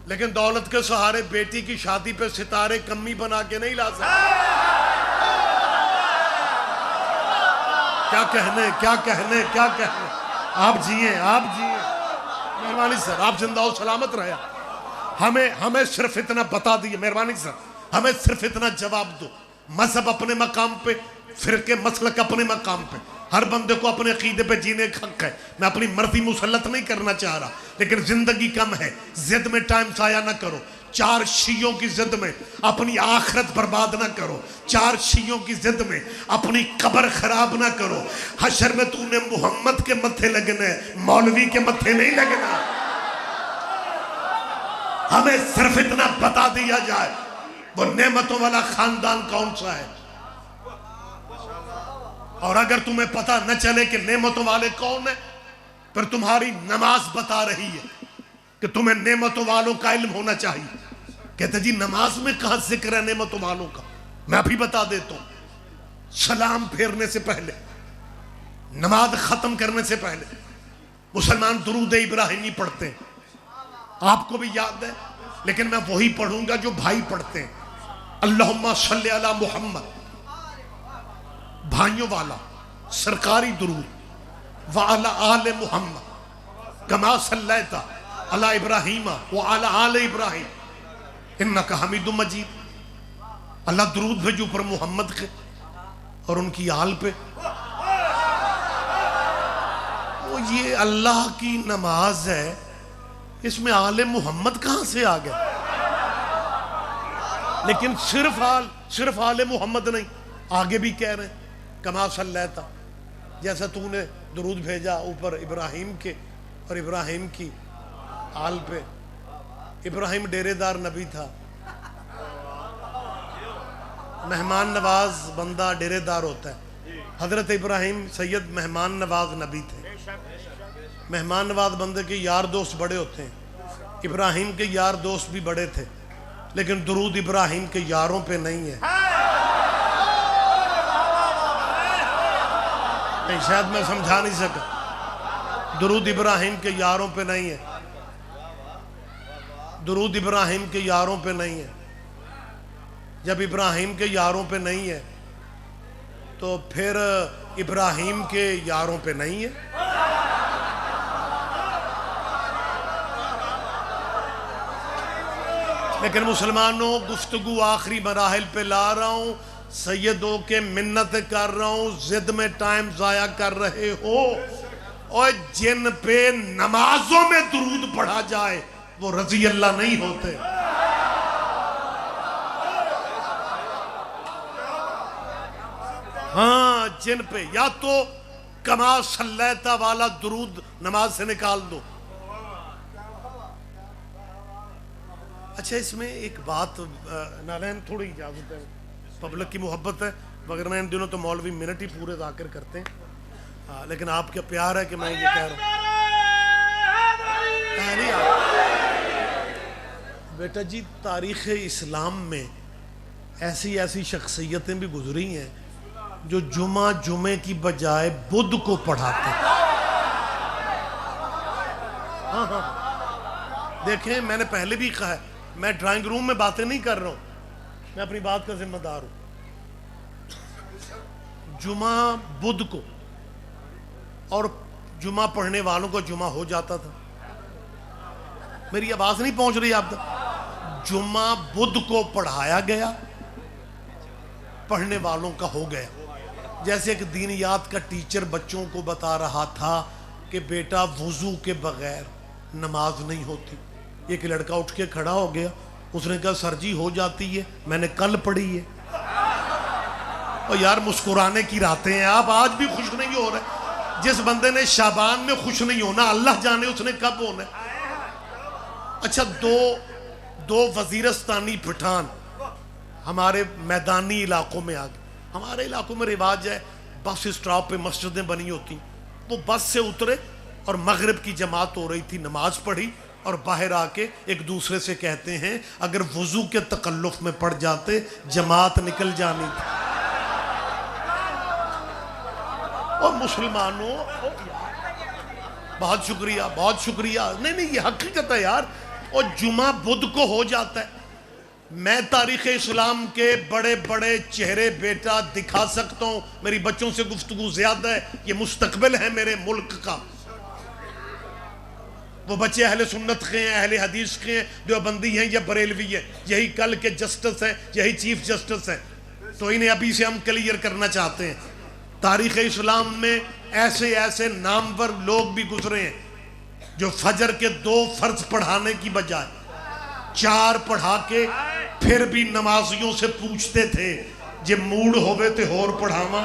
لیکن دولت کے سہارے بیٹی کی شادی پہ ستارے کمی بنا کے نہیں لا سکتا. کیا کہنے آپ جیئیں. مہربانی سر آپ زندہ ہو سلامت رہے. ہمیں صرف اتنا بتا دیئے. مہربانی سر ہمیں صرف اتنا جواب دو. مذہب اپنے مقام پہ، فرقے مسلک اپنے مقام پہ، ہر بندے کو اپنے عقیدے پہ جینے کا حق ہے. میں اپنی مرضی مسلط نہیں کرنا چاہ رہا لیکن زندگی کم ہے، زد میں ٹائم ضائع نہ کرو. 4 شیعوں کی زد میں اپنی آخرت برباد نہ کرو. 4 شیعوں کی زد میں اپنی قبر خراب نہ کرو. حشر میں تو نے محمد کے متھے لگنا ہے، مولوی کے متھے نہیں لگنا. ہمیں صرف اتنا بتا دیا جائے وہ نعمتوں والا خاندان کون سا ہے. اور اگر تمہیں پتہ نہ چلے کہ نعمتوں والے کون ہیں پھر تمہاری نماز بتا رہی ہے کہ تمہیں نعمتوں والوں کا علم ہونا چاہیے. کہتے جی نماز میں کہاں ذکر ہے نعمتوں والوں کا؟ میں ابھی بتا دیتا ہوں. سلام پھیرنے سے پہلے، نماز ختم کرنے سے پہلے مسلمان درود ابراہیمی پڑھتے ہیں. آپ کو بھی یاد ہے، لیکن میں وہی پڑھوں گا جو بھائی پڑھتے ہیں. اللہم صلی علی محمد، بھائیوں والا سرکاری درود، وعلی آل محمد کما صلیت علی ابراہیم وعلی آل ابراہیم انکا حمید مجید. اللہ درود بھیجو پر محمد کے اور ان کی آل پہ. وہ یہ اللہ کی نماز ہے، اس میں آل محمد کہاں سے آ گیا؟ لیکن صرف آل محمد نہیں، آگے بھی کہہ رہے ہیں کما صلیت، جیسا تو نے درود بھیجا اوپر ابراہیم کے اور ابراہیم کی آل پہ. ابراہیم ڈیرے دار نبی تھا، مہمان نواز بندہ ڈیرے دار ہوتا ہے. حضرت ابراہیم سید مہمان نواز نبی تھے. مہمان نواز بندے کے یار دوست بڑے ہوتے ہیں. ابراہیم کے یار دوست بھی بڑے تھے، لیکن درود ابراہیم کے یاروں پہ نہیں ہے. نہیں، شاید میں سمجھا نہیں سکا. درود ابراہیم کے یاروں پہ نہیں ہے. درود ابراہیم کے یاروں پہ نہیں ہے. جب ابراہیم کے یاروں پہ نہیں ہے تو پھر ابراہیم کے یاروں پہ نہیں ہے. لیکن مسلمانوں، گفتگو آخری مراحل پہ لا رہا ہوں. سیدوں کے منت کر رہا ہوں، ضد میں ٹائم ضائع کر رہے ہو. اور جن پہ نمازوں میں درود پڑھا جائے وہ رضی اللہ نہیں ہوتے. ہاں، جن پہ یا تو کما صلیت والا درود نماز سے نکال دو. اچھا، اس میں ایک بات، نالین تھوڑی اجازت ہے، پبلک کی محبت ہے، وگرنہ ان دنوں تو مولوی منٹ ہی پورے ذاکر کرتے ہیں. لیکن آپ کا پیار ہے کہ میں یہ کہہ رہا ہوں. بیٹا جی، تاریخ اسلام میں ایسی شخصیتیں بھی گزری ہیں جو جمعے کی بجائے بدھ کو پڑھاتے ہیں. ہاں، دیکھیں، میں نے پہلے بھی کہا ہے، میں ڈرائنگ روم میں باتیں نہیں کر رہا ہوں، میں اپنی بات کا ذمہ دار ہوں. جمعہ بدھ کو، اور جمعہ پڑھنے والوں کو جمعہ ہو جاتا تھا. میری آواز نہیں پہنچ رہی آپ تک؟ جمعہ بدھ کو پڑھایا گیا، پڑھنے والوں کا ہو گیا. جیسے ایک دینیات کا ٹیچر بچوں کو بتا رہا تھا کہ بیٹا وضو کے بغیر نماز نہیں ہوتی. ایک لڑکا اٹھ کے کھڑا ہو گیا، اس نے کہا سر جی ہو جاتی ہے، میں نے کل پڑھی ہے. اور یار مسکرانے کی راتیں ہیں، آپ آج بھی خوش نہیں ہو رہے. جس بندے نے شعبان میں خوش نہیں ہونا، اللہ جانے اس نے کب ہونا. اچھا، دو وزیرستانی پٹھان ہمارے میدانی علاقوں میں آ گئے. ہمارے علاقوں میں رواج ہے، بس اسٹاپ پہ مسجدیں بنی ہوتی، وہ بس سے اترے اور مغرب کی جماعت ہو رہی تھی، نماز پڑھی اور باہر آ کے ایک دوسرے سے کہتے ہیں اگر وضو کے تکلف میں پڑ جاتے جماعت نکل جانی تھی. اور مسلمانوں، بہت شکریہ، بہت شکریہ. نہیں، یہ حقیقت ہے یار. اور جمعہ بدھ کو ہو جاتا ہے. میں تاریخ اسلام کے بڑے بڑے چہرے بیٹا دکھا سکتا ہوں. میری بچوں سے گفتگو زیادہ ہے، یہ مستقبل ہے میرے ملک کا. وہ بچے اہل سنت کے ہیں، اہل حدیث کے ہیں، دیوبندی ہیں یا بریلوی ہیں، یہی کل کے جسٹس ہیں، یہی چیف جسٹس ہیں. تو انہیں ابھی سے ہم کلیئر کرنا چاہتے ہیں. تاریخ اسلام میں ایسے نامور لوگ بھی گزرے ہیں جو فجر کے 2 فرض پڑھانے کی بجائے 4 پڑھا کے پھر بھی نمازیوں سے پوچھتے تھے جے موڈ ہوئے تے ہور پڑھاواں.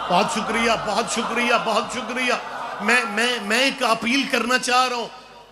بہت شکریہ، بہت شکریہ، بہت شکریہ. میں ایک اپیل کرنا چاہ رہا ہوں.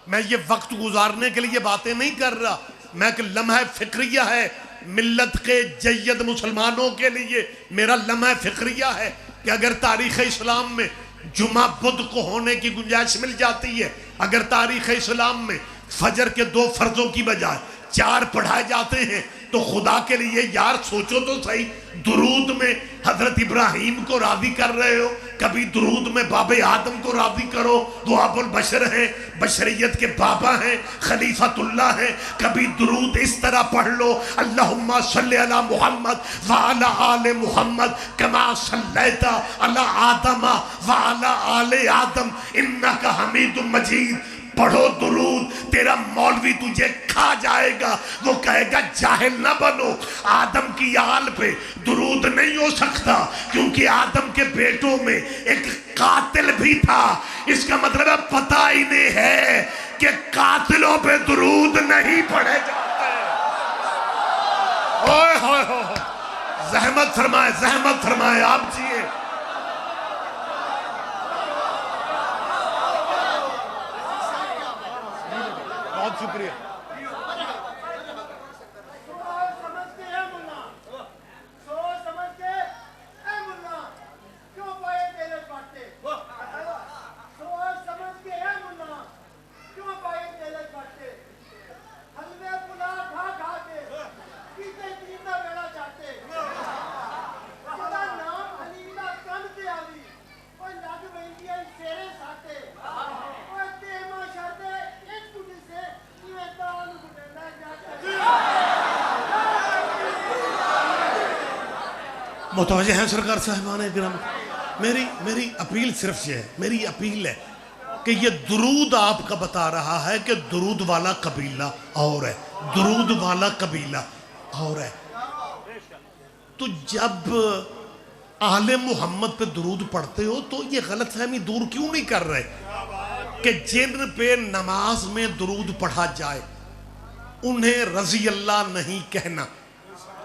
میں یہ وقت گزارنے کے لیے باتیں نہیں کر رہا، میں ایک لمحہ فکریہ ہے ملت کے جید مسلمانوں کے لیے. میرا لمحہ فکریہ ہے کہ اگر تاریخ اسلام میں جمعہ بدھ کو ہونے کی گنجائش مل جاتی ہے اگر تاریخ اسلام میں فجر کے 2 فرضوں کی بجائے 4 پڑھائے جاتے ہیں تو خدا کے لیے یار سوچو تو صحیح، درود میں حضرت ابراہیم کو راضی کر رہے ہو، کبھی درود میں باب آدم کو راضی کرو، وہ ابو البشر ہیں، بشریت کے بابا ہیں، خلیفۃ اللہ ہیں، کبھی درود اس طرح پڑھ لو، اللہم صلی علی محمد وعلی آل محمد کما صلیت علی آدم وعلی آل آدم انک حمید مجید۔ پڑھو درود، تیرا مولوی تجھے کھا جائے گا، وہ کہے گا جاہل نہ بنو، آدم کی آل پہ درود نہیں ہو سکتا کیونکہ آدم کے بیٹوں میں ایک قاتل بھی تھا۔ اس کا مطلب ہے پتہ ہی نہیں ہے کہ قاتلوں پہ درود نہیں پڑھے جاتے۔ اوہ ہوئے ہوئے، زحمت فرمائے، زحمت فرمائے، آپ جیئے۔ بہت شکریہ۔ متوجہ ہیں سرکار صاحبان اکرام؟ میری اپیل صرف یہ ہے، میری اپیل ہے کہ یہ درود آپ کا بتا رہا ہے کہ درود والا قبیلہ اور ہے، درود والا قبیلہ اور ہے۔ تو جب آل محمد پہ درود پڑھتے ہو تو یہ غلط فہمی دور کیوں نہیں کر رہے کہ جن پہ نماز میں درود پڑھا جائے انہیں رضی اللہ نہیں کہنا،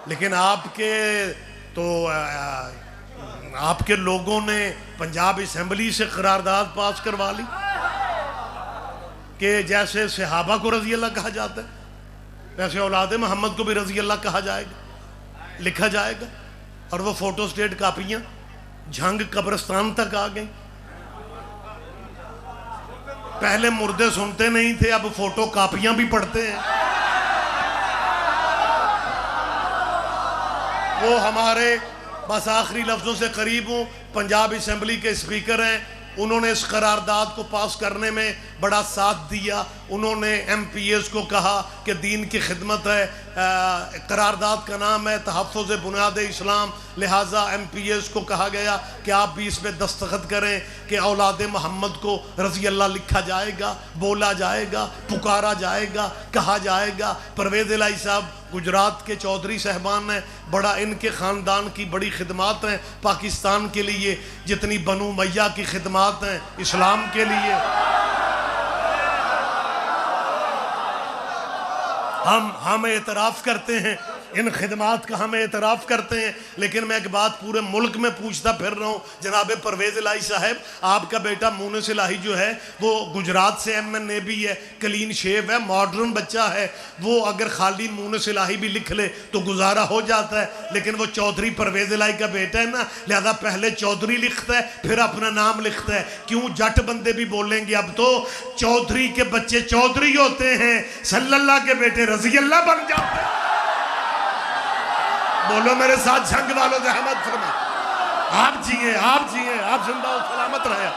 لیکن آپ کے تو آپ کے لوگوں نے پنجاب اسمبلی سے قرارداد پاس کروا لی کہ جیسے صحابہ کو رضی اللہ کہا جاتا ہے ویسے اولاد محمد کو بھی رضی اللہ کہا جائے گا، لکھا جائے گا، اور وہ فوٹو سٹیٹ کاپیاں جھنگ قبرستان تک آ گئیں۔ پہلے مردے سنتے نہیں تھے، اب فوٹو کاپیاں بھی پڑھتے ہیں۔ وہ ہمارے بس آخری لفظوں سے قریب ہوں، پنجاب اسمبلی کے اسپیکر ہیں، انہوں نے اس قرارداد کو پاس کرنے میں بڑا ساتھ دیا۔ انہوں نے ایم پی ایس کو کہا کہ دین کی خدمت ہے، قرارداد کا نام ہے تحفظ بنیاد اسلام، لہٰذا ایم پی ایس کو کہا گیا کہ آپ بھی اس پہ دستخط کریں کہ اولاد محمد کو رضی اللہ لکھا جائے گا، بولا جائے گا، پکارا جائے گا، کہا جائے گا۔ پرویز الہی صاحب گجرات کے چودھری صاحبان ہیں، بڑا ان کے خاندان کی بڑی خدمات ہیں پاکستان کے لیے، جتنی بنو امیہ کی خدمات ہیں اسلام کے لیے۔ ہم اعتراف کرتے ہیں، ان خدمات کا ہم اعتراف کرتے ہیں، لیکن میں ایک بات پورے ملک میں پوچھتا پھر رہا ہوں، جناب پرویز الہی صاحب، آپ کا بیٹا مونس الہی جو ہے وہ گجرات سے ایم این اے بھی ہے، کلین شیو ہے، ماڈرن بچہ ہے، وہ اگر خالی مونس الہی بھی لکھ لے تو گزارا ہو جاتا ہے، لیکن وہ چودھری پرویز الہی کا بیٹا ہے نا، لہذا پہلے چودھری لکھتا ہے پھر اپنا نام لکھتا ہے۔ کیوں جٹ بندے بھی بولیں گے اب تو چودھری کے بچے چودھری ہوتے ہیں، صلی اللہ کے بیٹے رضی اللہ بن جاتے ہیں۔ بولو میرے ساتھ جھنگ والوں زحمت فرما، آپ جیئے، آپ جیئے، آپ زندہ و سلامت رہے۔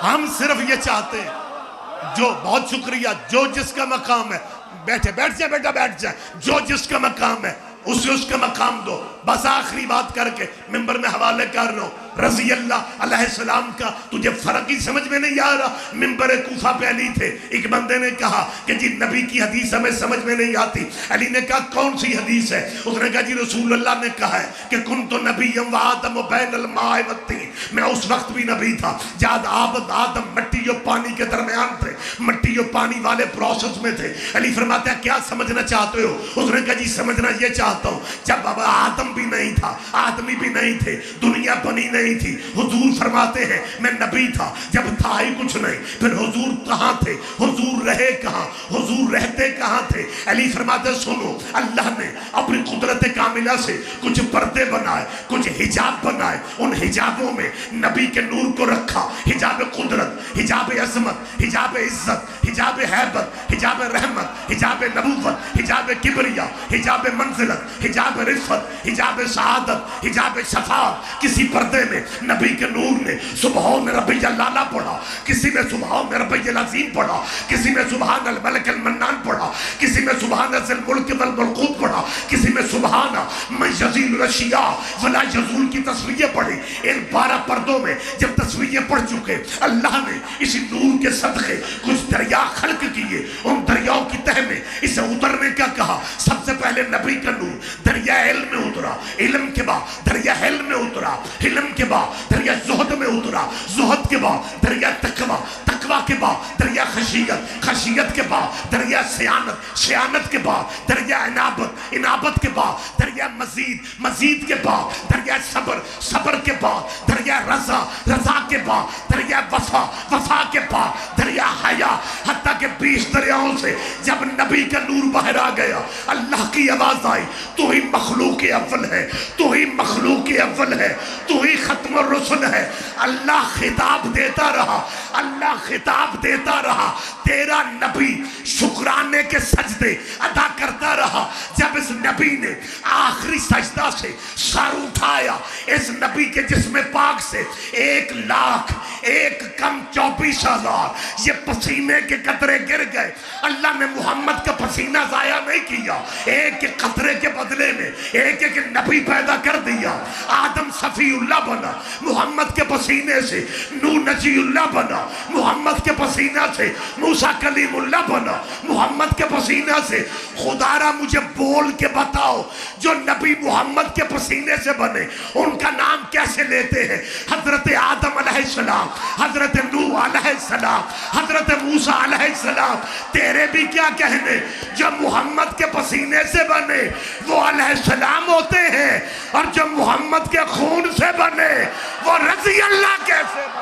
ہم صرف یہ چاہتے ہیں، جو بہت شکریہ، جو جس کا مقام ہے، بیٹھ جائے بیٹا، بیٹھ جائے، جو جس کا مقام ہے اسے اس کا مقام دو۔ بس آخری بات کر کے ممبر میں حوالے کر رہا ہوں، رضی اللہ علیہ السلام کا تجھے فرق ہی سمجھ میں نہیں آ رہا۔ ممبر کوفہ پہ علی تھے، ایک بندے نے کہا کہ جی نبی کی حدیث ہمیں سمجھ میں نہیں آتی۔ علی نے کہا کون سی حدیث ہے؟ اس نے کہا جی رسول اللہ نے کہا ہے کہ کنت نبیا وآدم بین الماء والطین، میں اس وقت بھی نبی تھا جب آدم مٹی اور پانی کے درمیان تھے، مٹی اور پانی والے پروسس میں تھے۔ علی فرماتا ہے کیا سمجھنا چاہتے ہو؟ اس نے کہا جی سمجھنا یہ چاہتا ہوں جب آدم بھی نہیں تھا، آدمی بھی نہیں تھے، دنیا بنی نہیں تھی. حضور فرماتے ہیں میں نبی تھا جب تھا ہی کچھ نہیں. پھر حضور کہاں تھے؟ حضور رہے کہاں؟ حضور رہتے کہاں تھے؟ علی فرماتے سنو، اللہ نے اپنی قدرت کاملہ سے کچھ پردے بنائے، کچھ حجاب بنائے. ان حجابوں میں نبی کے نور کو رکھا. حجاب قدرت، حجاب عظمت، حجاب عزت، حجاب حیبت، حجاب رحمت، حجاب نبوت، حجاب کبریا، حجاب منزلت، حجاب رفت، حجاب سعادت، حجاب شفاعت. کسی پردے میں نبی کے نور نے سبحان ربی الاعلیٰ پڑھا، کسی میں سبحان ربی العظیم پڑھا، کسی میں سبحان الملک المنان پڑھا، کسی میں سبحان ذی الملک والملکوت پڑھا، کسی میں سبحان من یزیل الاشیاء ولا یزول کی تصویریں پڑھی. ان 12 پردوں میں جب تصویریں پڑھ چکے، اللہ نے اسی نور کے صدقے کچھ دریا خلق کیے. ان دریاؤں کی تہ میں اسے اترنے کا کہا. سب سے پہلے نبی کا نور دریا علم میں اترا، علم کے بعد دریا حلم میں اترا، حلم کے بعد دریا زہد میں اترا، زہد کے بعد دریا تقوی، تقوی کے بعد دریا خشیت، خشیت کے بعد دریا سیانت، سیانت کے بعد دریا انابت، انابت کے بعد دریا مزید، مزید کے بعد دریا صبر، صبر کے بعد دریا رضا، رضا کے بعد دریا وفا، وفا کے بعد دریا حیا. حتیٰ کہ 20 دریاؤں سے جب نبی کا نور باہر آ گیا، اللہ کی آواز آئی تو ہی مخلوق اول ہے، تو ہی مخلوق اول ہے، تو ہی ختم الرسل ہے. اللہ خطاب دیتا رہا، اللہ خطاب دیتا رہا. تیرا نبی شکرانے کے سجدے ادا کرتا رہا. جب اس نبی نے آخری سجدہ سے سر اٹھایا، اس نبی کے جسم پاک سے 1,01,24,000 یہ پسینے کے قطرے گر گئے. اللہ نے محمد کا پسینہ ضائع نہیں کیا، ایک ایک قطرے کے بدلے میں ایک ایک نبی پیدا کر دیا. آدم صفی اللہ بنا محمد کے پسینے سے، نوح نجی اللہ بنا محمد کے پسینہ سے، موسیٰ کلیم اللہ بنا محمد کے پسینہ سے. خدا را مجھے بول کے بتاؤ جو نبی محمد کے پسینے سے بنے ان کا نام کیسے لیتے ہیں؟ حضرت آدم علیہ السلام، حضرت نوح علیہ السلام، حضرت موسیٰ علیہ السلام. تیرے بھی کیا کہنے؟ جو محمد کے پسینے سے بنے وہ علیہ السلام ہوتے ہیں، اور جو محمد کے خون سے بنے وہ رضی اللہ کیسے بنے؟